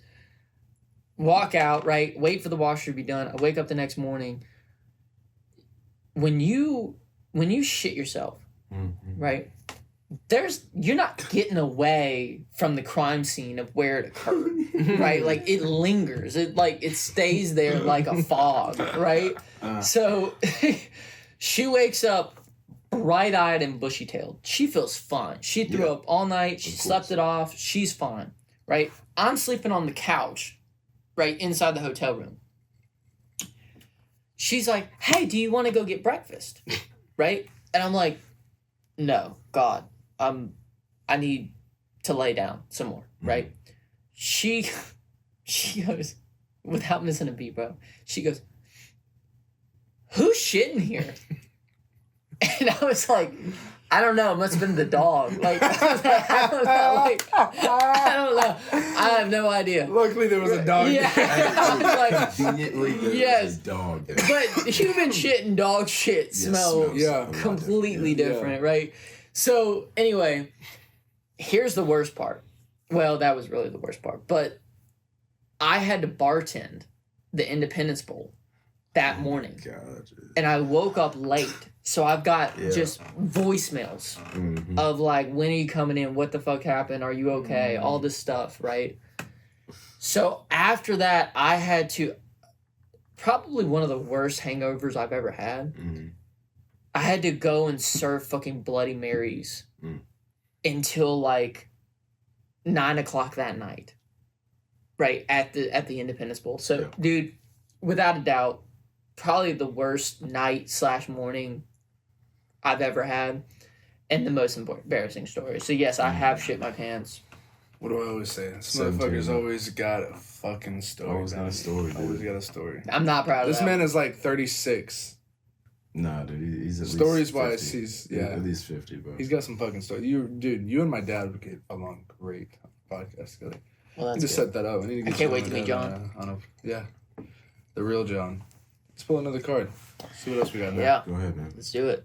walk out, right? Wait for the washer to be done. I wake up the next morning. When you shit yourself, right? you're not getting away from the crime scene of where it occurred, right? Like it lingers. It stays there like a fog, right? So she wakes up bright-eyed and bushy-tailed. She feels fine. She threw up all night. She slept it off. She's fine, right? I'm sleeping on the couch, right, inside the hotel room. She's like, hey, do you want to go get breakfast? Right? And I'm like, no, God, I need to lay down some more, right? She goes, without missing a beat, bro, she goes, who's shitting here? And I was like, I don't know. It must have been the dog. Like, I don't know. Like, I don't know. I have no idea. Luckily, there was a dog. Yeah. I was like, Conveniently, there's yes. a dog there. but human shit and dog shit smell smells yeah, a lot completely different. different, right? So, anyway, here's the worst part. Well, that was really the worst part. But I had to bartend the Independence Bowl that morning. God. And I woke up late. So I've got Yeah. just voicemails Mhm. of like, when are you coming in? What the fuck happened? Are you okay? All this stuff, right? So after that, I had to, probably one of the worst hangovers I've ever had. Mhm. I had to go and serve fucking Bloody Marys until like 9:00 that night, right at the Independence Bowl. So, Yeah. dude, without a doubt, probably the worst night/morning I've ever had, and the most embarrassing story. So yes, I have shit my pants. What do I always say? This 17. motherfucker's always got a fucking story. Always got a story, dude. Always got a story. I'm not proud of This that. man is like 36. Nah, dude, he's at Stories least wise, 50. he's At least 50, bro. He's got some fucking story. You and my dad would get along great on a podcast together. Well, I that's need to good. set that up. I need to get can't you wait and to my meet dad yeah, the real John. Let's pull another card. See what else we got there. Yeah, Go ahead, man. let's do it.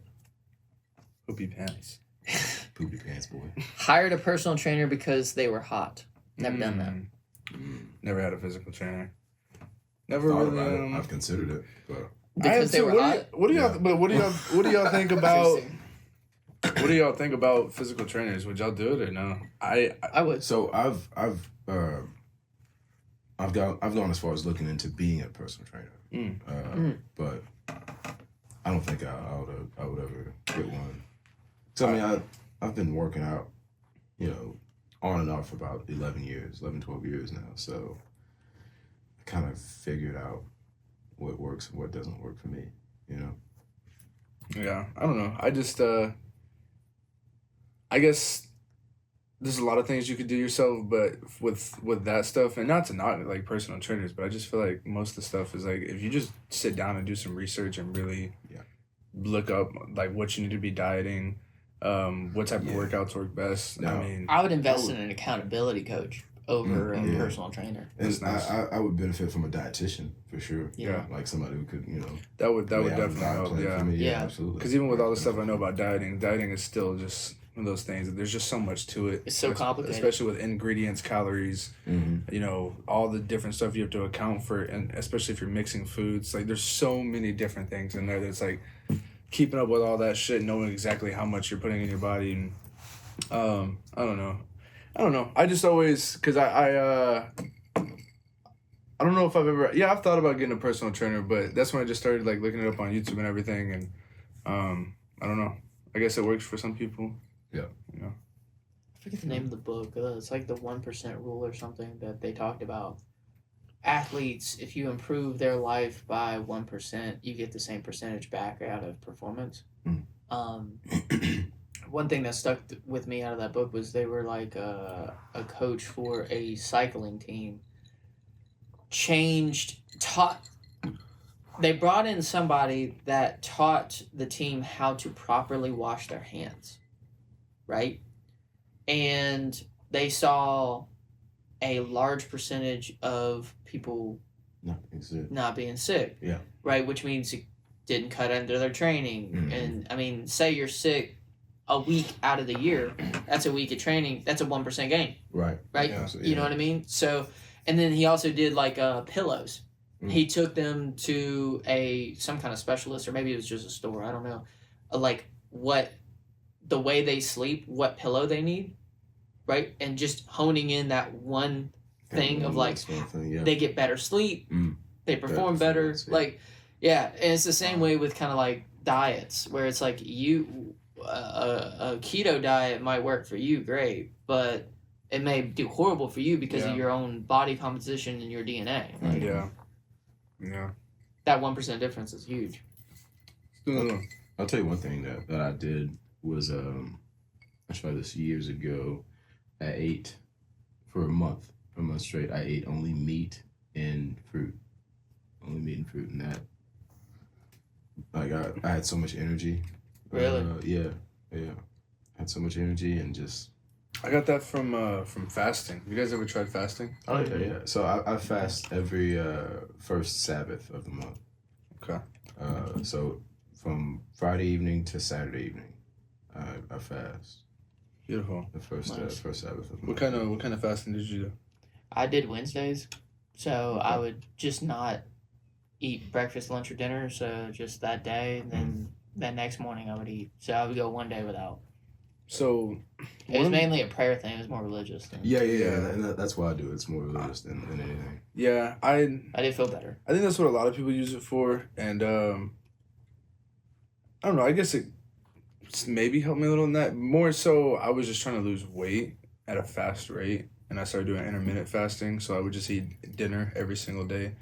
Poopy pants. Poopy pants, boy. Hired a personal trainer because they were hot. Never done that. Never had a physical trainer. Never Thought really. about it. I've considered it, but Because they were hot. What do y'all? Yeah. But what do y'all think about? Interesting. What do y'all think about physical trainers? Would y'all do it or no? I I would. so I've gone as far as looking into being a personal trainer, but I don't think I would ever get one. So I mean, I've been working out, on and off for about 11 years, 12 years now. So I kind of figured out what works and what doesn't work for me, Yeah, I don't know. I just I guess there's a lot of things you could do yourself, but with that stuff, and not to knock like personal trainers, but I just feel like most of the stuff is like if you just sit down and do some research and really look up like what you need to be dieting, what type of workouts work best. No. I mean, I would invest in an accountability coach over a Yeah. personal trainer. And That's nice. I would benefit from a dietitian for sure. Yeah. Like somebody who could, that would lay out a definitely diet help. plan Yeah. for me. Yeah. Absolutely. Because even with all the stuff I know about dieting is still just one of those things that there's just so much to it. It's so complicated. Especially with ingredients, calories, Mm-hmm. all the different stuff you have to account for, and especially if you're mixing foods. Like, there's so many different things in there that's like keeping up with all that shit, knowing exactly how much you're putting in your body. And I don't know. I just always, because I don't know if I've ever, I've thought about getting a personal trainer, but that's when I just started like looking it up on YouTube and everything. And I don't know. I guess it works for some people. Yeah. I forget the name of the book. It's like the 1% rule or something that they talked about. Athletes, if you improve their life by 1%, you get the same percentage back out of performance. One thing that stuck with me out of that book was they were like a coach for a cycling team. They brought in somebody that taught the team how to properly wash their hands, right? And they saw a large percentage of people No, it's it. not being sick, Yeah. right? Which means it didn't cut into their training. Mhm. And I mean, say you're sick a week out of the year, that's a week of training, that's a 1% gain, Right. right? Yeah. You know what I mean? So, and then he also did like pillows. He took them to some kind of specialist, or maybe it was just a store. I don't know, like what the way they sleep, what pillow they need, right? And just honing in that one thing of like, yeah. they get better sleep, they perform better. Yeah. Like, yeah, and it's the same way with kind of like diets, where it's like a keto diet might work for you, great, but it may do horrible for you because of your own body composition and your DNA. Like, yeah. That 1% difference is huge. I'll tell you one thing that I did was I tried this years ago. I ate for a month straight. I ate only meat and fruit, and that, like, I had so much energy. Really? Yeah. I had so much energy and just. I got that from fasting. You guys ever tried fasting? Oh yeah. So I fast every first Sabbath of the month. Okay. So from Friday evening to Saturday evening, I fast. Beautiful. The first Sabbath of the month. What kind of fasting did you do? I did Wednesdays, so I would just not eat breakfast, lunch, or dinner. So just that day, and then that next morning I would eat. So I would go one day without. So It was mainly a prayer thing. It was more religious. Yeah. And that's why I do it. It's more religious than anything. yeah, I did feel better. I think that's what a lot of people use it for, and I don't know. I guess it maybe helped me a little in that. More so, I was just trying to lose weight at a fast rate, and I started doing intermittent fasting. So I would just eat dinner every single day.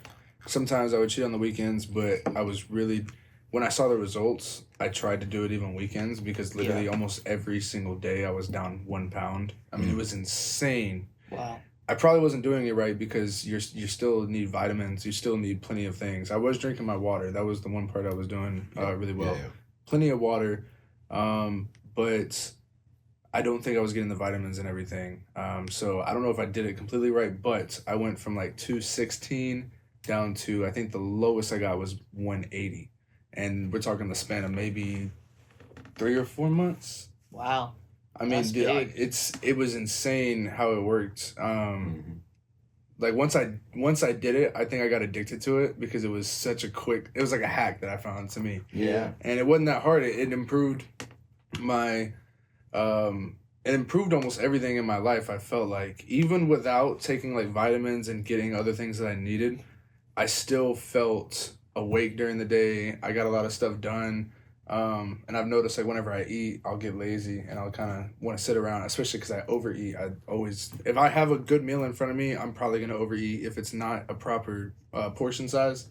Sometimes I would cheat on the weekends, but I was really, when I saw the results, I tried to do it even weekends because literally almost every single day I was down 1 pound. I mean, it was insane. Wow. I probably wasn't doing it right because you still need vitamins. You still need plenty of things. I was drinking my water. That was the one part I was doing really well. Yeah. Plenty of water, but I don't think I was getting the vitamins and everything. So I don't know if I did it completely right, but I went from like 216 down to, I think the lowest I got was 180. And we're talking the span of maybe 3 or 4 months. Wow. I mean, That's dude, big. it was insane how it worked. Like once I did it, I think I got addicted to it because it was such a quick. It was like a hack that I found to me. Yeah. And it wasn't that hard. It improved my, it improved almost everything in my life. I felt like even without taking like vitamins and getting other things that I needed, I still felt awake during the day. I got a lot of stuff done. And I've noticed like whenever I eat, I'll get lazy and I'll kind of want to sit around, especially because I overeat. If I have a good meal in front of me, I'm probably going to overeat if it's not a proper portion size.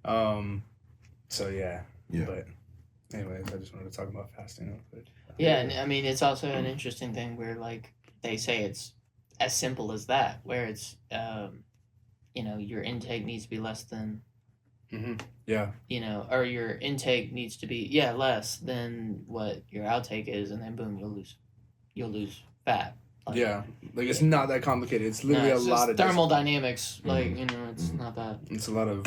So yeah. But anyways, I just wanted to talk about fasting. Yeah, and I mean, it's also an interesting thing where, like, they say it's as simple as that, where it's, your intake needs to be less than, Yeah. Or your intake needs to be, less than what your outtake is, and then boom, you'll lose fat. Like, Yeah. Like, it's not that complicated. It's literally it's a lot of thermodynamics. Like, it's not that. It's a lot of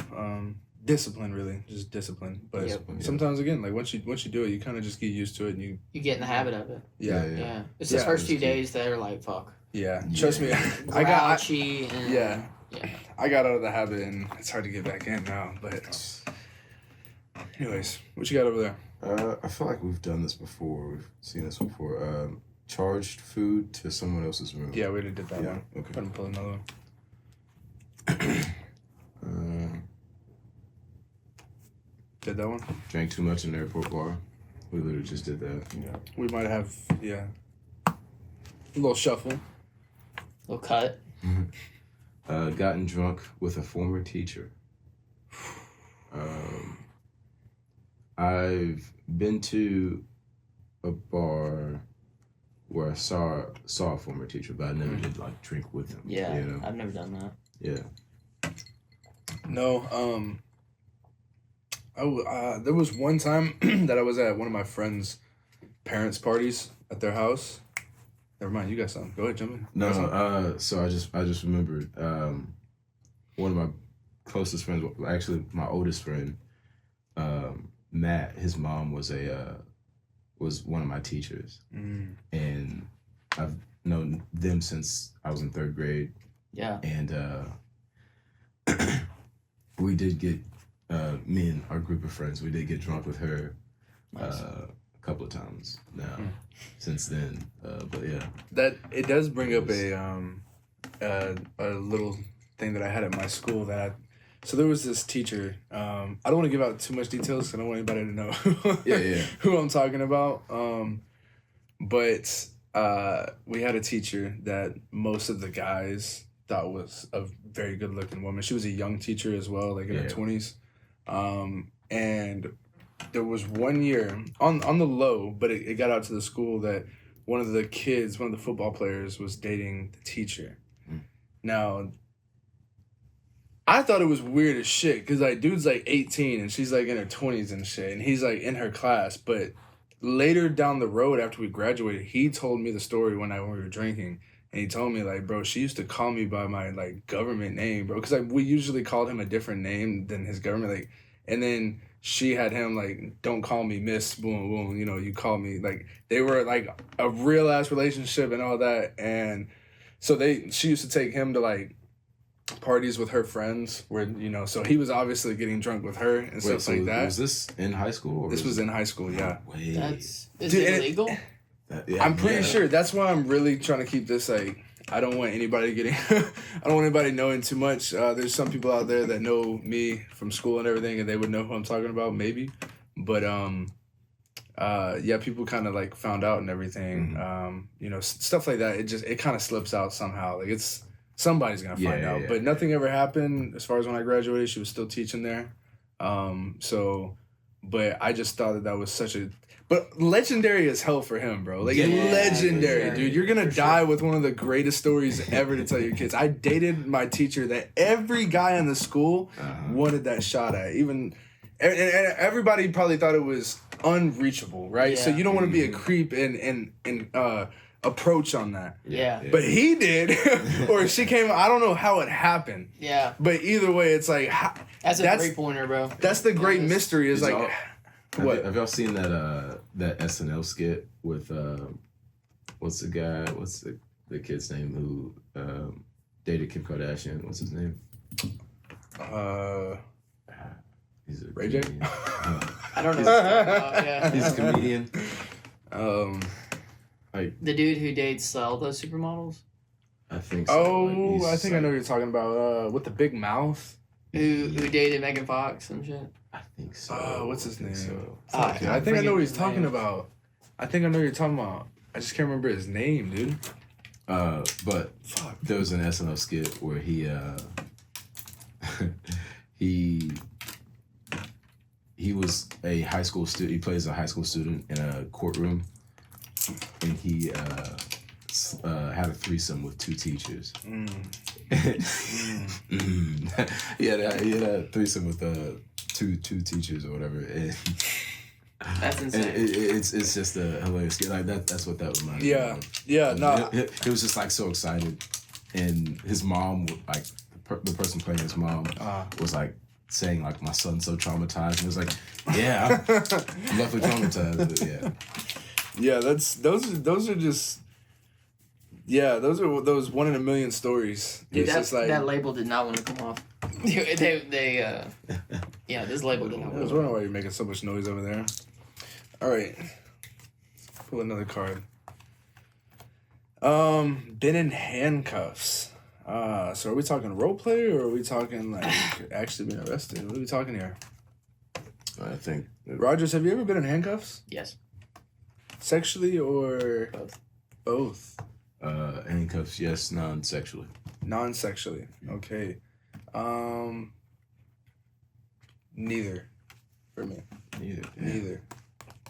discipline, really, just discipline. But Yep. sometimes, again, like once you do it, you kind of just get used to it, and You get in the habit of it. yeah. It's the first few that's key. days that are like, fuck. Yeah, trust me. Grouchy and yeah. Yeah. I got out of the habit, and it's hard to get back in now. But anyways, what you got over there? I feel like we've done this before. We've seen this before. Charged food to someone else's room. Yeah, we already did that Yeah, one. okay. Couldn't pull another one. Did that one? Drank too much in the airport bar. We literally just did that. Yeah. We might have, a little shuffle. little cut. Gotten drunk with a former teacher. I've been to a bar where I saw a former teacher, but I never did like drink with him. Yeah, You know? I've never done that. Yeah. No, there was one time that I was at one of my friends' parents' parties at their house. Never mind, you got something. Go ahead, jump in. No, so I just remembered one of my closest friends, actually my oldest friend, Matt. His mom was one of my teachers, and I've known them since I was in 3rd grade. Yeah. And we did get me and our group of friends. We did get drunk with her. Nice. couple of times now since then. But yeah, That it does bring up a little thing that I had at my school so there was this teacher. I don't want to give out too much details 'cause I don't want anybody to know Yeah. who I'm talking about. But we had a teacher that most of the guys thought was a very good looking woman. She was a young teacher as well, like in her 20s. And there was one year on the low, but it got out to the school that one of the football players was dating the teacher. Now, I thought it was weird as shit because like dude's like 18 and she's like in her 20s and shit, and he's like in her class. But later down the road after we graduated, he told me the story when we were drinking, and he told me like, bro, she used to call me by my like government name, bro, because like we usually called him a different name than his government, like, and then she had him like, don't call me Miss Boom Boom, you know, you call me, like, they were like a real ass relationship and all that. And so she used to take him to like parties with her friends where, you know, so he was obviously getting drunk with her and stuff like that. Was this in high school? This was in high school, yeah. Wait. Is Dude, it illegal? I'm pretty sure. That's why I'm really trying to keep this like, I don't want anybody getting, I don't want anybody knowing too much. There's some people out there that know me from school and everything, and they would know who I'm talking about, maybe. But yeah, people kind of like found out and everything. You know, stuff like that. It kind of slips out somehow. Like somebody's gonna find out. But nothing ever happened as far as when I graduated. She was still teaching there. But I just thought that was such a. But legendary as hell for him, bro. Like, legendary, sure. dude. You're going to die with one of the greatest stories ever to tell your kids. I dated my teacher that every guy in the school wanted that shot at. Even, and everybody probably thought it was unreachable, right? Yeah. So you don't want to be a creep and approach on that. Yeah. But he did, or she came, I don't know how it happened. Yeah. But either way, it's like... That's a three-pointer, bro. That's the great mystery is like... Have y'all seen that SNL skit with what's the kid's name who dated Kim Kardashian? What's his name? He's a Ray J? comedian. I don't know. Yeah. He's a comedian. The dude who dates all those supermodels? I think so. Oh, I think I know what you're talking about. With the big mouth. Who dated Megan Fox and shit? I think so. Oh, what's his name? So. I think I know what he's talking about. I think I know what you're talking about. I just can't remember his name, dude. But there was an SNL skit where he was a high school student. He plays a high school student in a courtroom, and he had a threesome with two teachers. He had a threesome with two teachers or whatever. And, that's insane. And it's just a hilarious skit. Like that's what that reminded me of. Yeah, no. He was just like so excited, and his mom, like the person playing his mom, was like saying like, my son's so traumatized, and he was like, yeah, I'm definitely traumatized. But yeah. Those are just. Yeah, those are those 1 in a million stories. Dude, that label did not want to come off. They yeah, this label did not I want was to. wondering why you're making so much noise over there. All right, pull another card. Been in handcuffs. So are we talking role play or are we talking like actually being arrested? What are we talking here? I think Rogers, have you ever been in handcuffs? Yes. Sexually or both? Handcuffs, yes, non-sexually. Non-sexually. Okay. Neither. For me. Neither.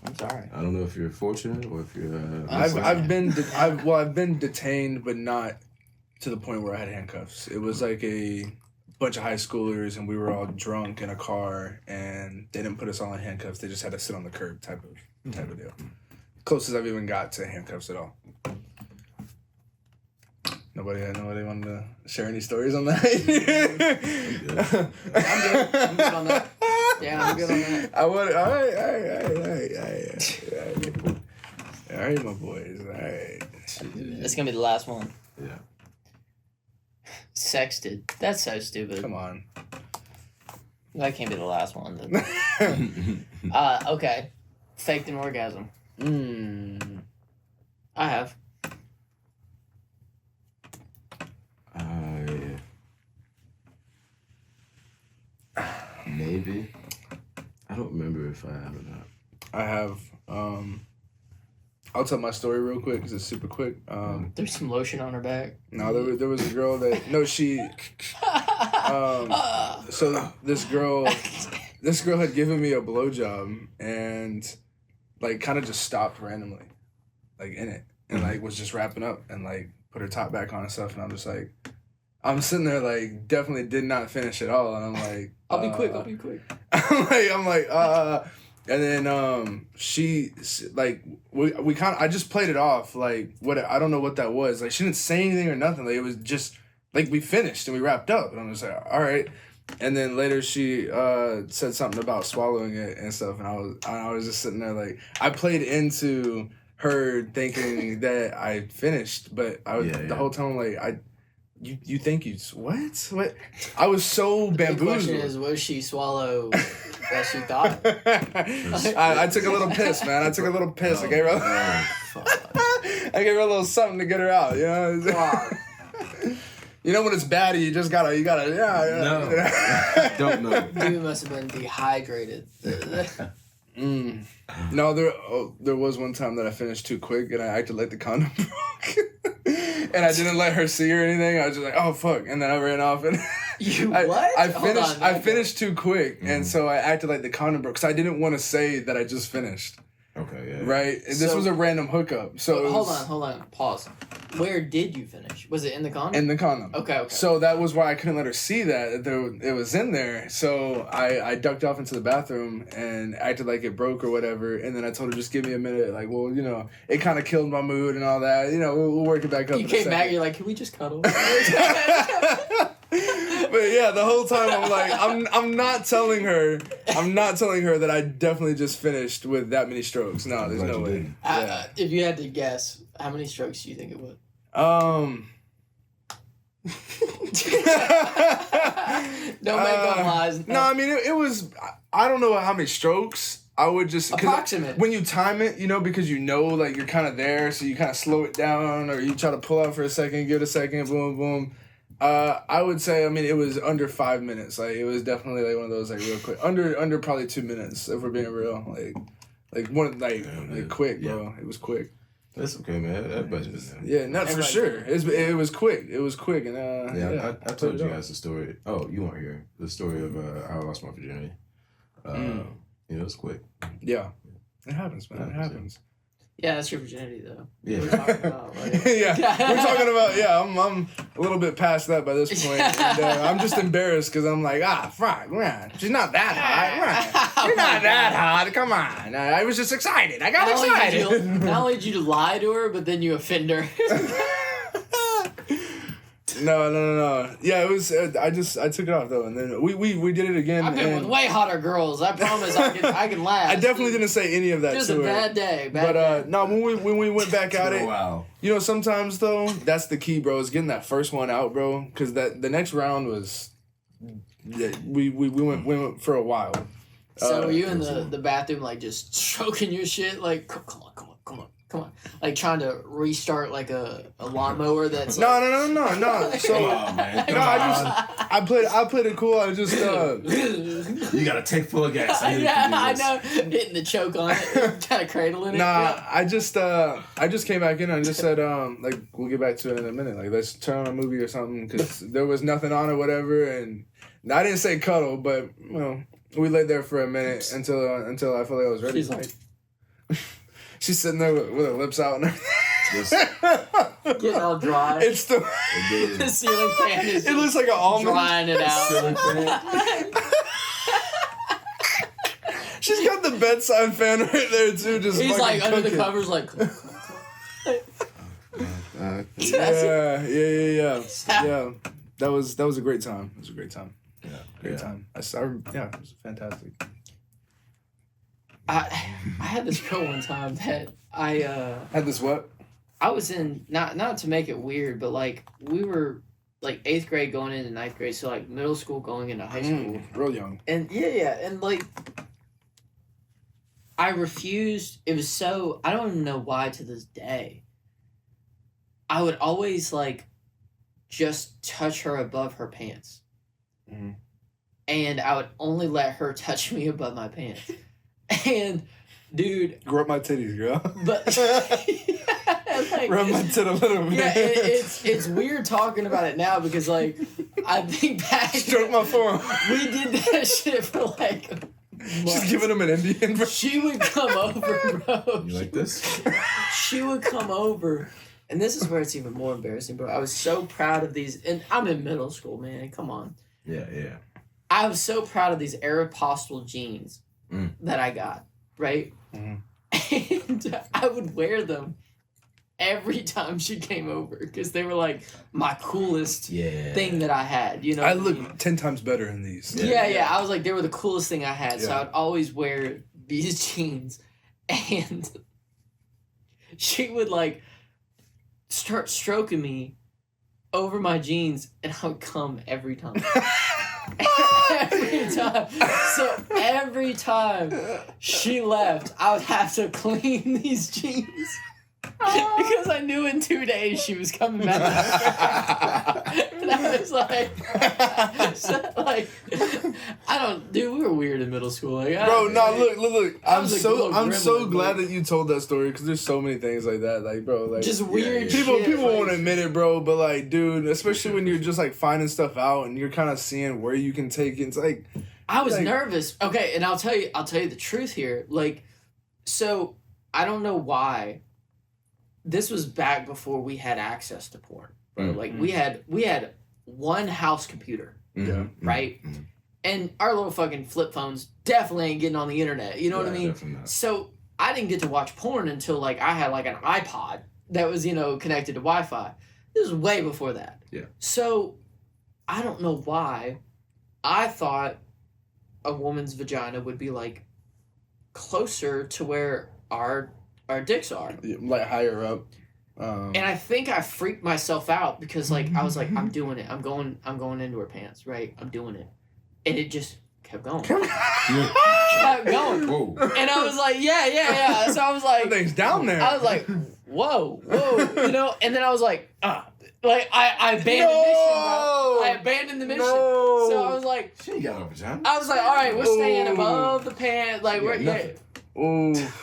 I'm sorry. I don't know if you're fortunate or if you're. I've been detained, but not to the point where I had handcuffs. It was like a bunch of high schoolers, and we were all drunk in a car, and they didn't put us all in handcuffs. They just had us sit on the curb, type of deal. Closest I've even got to handcuffs at all. Nobody wanted to share any stories on that. I'm good on that. Yeah, I'm good on that. All right, my boys. All right. It's gonna be the last one. Yeah. Sexted. That's so stupid. Come on. That can't be the last one. Okay. Faked an orgasm. I have. Maybe. I don't remember if I have or not. I have. I'll tell my story real quick because it's super quick. There's some lotion on her back. No, there was a girl that so this girl had given me a blowjob and like kind of just stopped randomly, like in it, and like was just wrapping up and like put her top back on and stuff, and I'm just like, I'm sitting there like definitely did not finish at all, and I'm like, I'll be quick. I'm like, and then she like we kind of I just played it off like what I don't know what that was, like she didn't say anything or nothing, like it was just like we finished and we wrapped up, and I'm just like, all right. And then later she said something about swallowing it and stuff, and I was just sitting there like I played into her thinking that I finished, but I was the whole time like you think you what? I was so The question bamboozled. is, will she swallow what she thought? I took a little piss, man. I took a little piss. I gave her I gave her a little something to get her out. You know. You know when it's batty, you gotta yeah. No, don't know. Dude must have been dehydrated. No, there was one time that I finished too quick and I acted like the condom broke, and I didn't let her see or anything. I was just like, oh fuck, and then I ran off and I finished too quick, and so I acted like the condom broke because I didn't want to say that I just finished. Okay, yeah. Right, and this was a random hookup. So hold on, pause. Where did you finish? Was it in the condom? In the condom. Okay. So that was why I couldn't let her see that it was in there. So I ducked off into the bathroom and acted like it broke or whatever. And then I told her, just give me a minute. Like, well, you know, it kind of killed my mood and all that. You know, we'll work it back up. You came back, you're like, can we just cuddle? But yeah, the whole time I'm like, I'm not telling her that I definitely just finished with that many strokes. No, there's no way. If you had to guess, how many strokes do you think it would? Don't make up lies. No, I mean it was. I don't know how many strokes. I would just approximate when you time it, you know, because you know, like you're kind of there, so you kind of slow it down, or you try to pull out for a second, give it a second, boom, boom. I would say, I mean, it was under 5 minutes. Like it was definitely like one of those like real quick, under probably 2 minutes if we're being real. Like one like quick, bro. It was quick. That's okay, man. Everybody's been there. Yeah, not for sure. It was quick. It was quick, and I told you guys the story. Oh, you weren't here. The story of how I lost my virginity. It was quick. Yeah, it happens, man. It happens. Yeah, that's your virginity, though. Yeah. We're talking about, like... Yeah, we're talking about. Yeah, I'm a little bit past that by this point. And, I'm just embarrassed because I'm like, fuck, man, she's not that hot. Right? You're not that hot. Come on. I was just excited. I got excited. Not only did you lie to her, but then you offend her. No. Yeah, it was. I took it off though, and then we did it again. I've been with way hotter girls. I promise I can last. I definitely didn't say any of that. It was to a her. bad day. But no, when we went back at it, wow. You know, sometimes though, that's the key, bro. Is getting that first one out, bro. Because the next round was, we went for a while. So were you in the bathroom like just stroking your shit like come on. Like trying to restart like a lawnmower that's No. So man. I played it cool. I just You gotta take full of gas. I know. Hitting the choke on it, kind of cradling it. Nah, I just came back in and I just said like we'll get back to it in a minute. Like let's turn on a movie or something because there was nothing on or whatever. And I didn't say cuddle, but you know we laid there for a minute until I felt like I was ready. She's like. She's sitting there with her lips out and everything. Getting all dry. It's the ceiling fan is it looks like an almond. Drying it out. She's got the bedside fan right there too. Just he's like cooking. under the covers, like. Yeah. That was a great time. It was a great time. Yeah, great time. It was fantastic. I had this girl one time that I had this what? I was in not to make it weird, but like we were like 8th grade going into 9th grade, so like middle school going into high school. Real young. And yeah, and like I refused. It was so, I don't even know why to this day. I would always like just touch her above her pants. Mhm. And I would only let her touch me above my pants. And dude, Rub my titties, girl. but like, Rub my tit a little bit. yeah, it's weird talking about it now because like I think back, Stroke my forearm. we did that shit for like Just months. giving him an Indian. Bro. She would come over, bro. You like this? She would come over, and this is where it's even more embarrassing, bro. I was so proud of these, and I'm in middle school, man. Come on. Yeah, yeah. I was so proud of these Aeropostale jeans Mm. that I got, right? Mhm. And I would wear them every time she came over because they were like my coolest Yeah. thing that I had. You know, I what look mean? 10 times better in these. Yeah. I was like, they were the coolest thing I had. So Yeah. I would always wear these jeans. And she would like start stroking me over my jeans and I would come every time. Every time. So every time she left, I would have to clean these jeans. Because I knew in 2 days she was coming back. And I was like, I don't, dude, we were weird in middle school. Like, Bro, no, look. I I'm was a so little glad gremlin, that you told that story because there's so many things like that. Like, bro, like just weird yeah. people shit, like- won't admit it, bro. But like, dude, especially when you're just like finding stuff out and you're kind of seeing where you can take it. It's like, I was like- nervous. Okay, and I'll tell you the truth here. Like, so I don't know why. This was back before we had access to porn. Bro. Mm. Like we had one house computer, Mhm, right? mhm. And our little fucking flip phones definitely ain't getting on the internet. You know what I Yeah, mean? definitely not. So I didn't get to watch porn until like I had like an iPod that was, you know, connected to Wi-Fi. This was way before that. Yeah. So I don't know why I thought a woman's vagina would be like closer to where our dicks are. like higher up. And I think I freaked myself out because like I was like, I'm doing it. I'm going into her pants, right? I'm doing it. And it just kept going. Kept going. Whoa. And I was like, yeah. So I was like, Things down there. I was like, whoa, you know, and then I was like, like I abandoned mission, bro. I abandoned the mission. No. So I was like, She ain't got no vagina. all right, we're staying Ooh. above the pants, like we're nothing. Oh,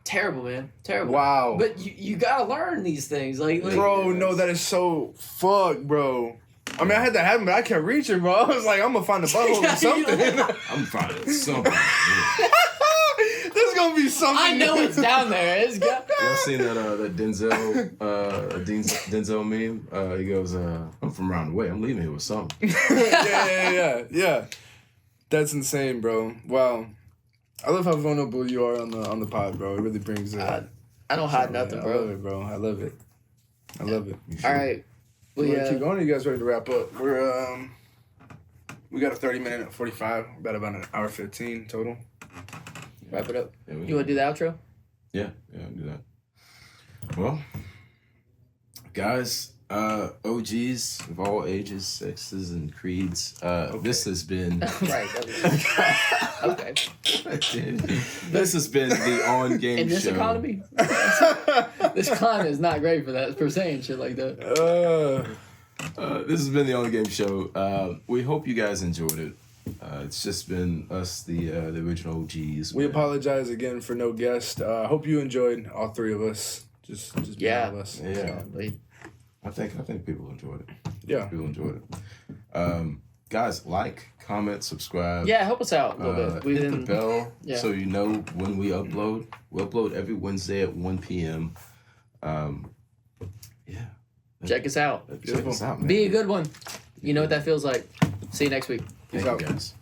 terrible, man, terrible. wow. But you gotta learn these things, like Bro, no, that is so fuck, bro. I mean, I had that happen, but I kept reaching, bro. I was like, I'm gonna find a butthole or something. I'm finding something. There's gonna be something. I know it's down there. It's got. Y'all seen that Denzel meme? He goes, I'm from around the way. I'm leaving here with something. yeah. That's insane, bro. Wow. I love how vulnerable you are on the pod, bro. It really brings it. I don't hide nothing, I bro. love it, bro. I love it. I love it. You should. All right, We we keep going. Or you guys ready to wrap up? We got a 30-minute 45. About an hour 15 total. wrap it up. Yeah, we- You want to do the outro? Yeah, I'll do that. Well, guys, OGs of all ages, sexes, and creeds, this has been... Right. Okay. This has been the On Game In this Show. economy, this climate is not great for that, for saying shit like that. This has been the On Game Show. We hope you guys enjoyed it. It's just been us, the original OGs. We apologize again for no guest. I hope you enjoyed, all three of us. Just Yeah. being us. Yeah. Like, I think people enjoyed it. Yeah. People enjoyed it. Guys, like, comment, subscribe. yeah, help us out a little bit. We've Hit the been, bell yeah. so you know when we upload. We upload every Wednesday at 1 p.m. Yeah. check us out. Check us out, man. Be a good one. You know what that feels like. See you next week. Thank Peace you, out. guys.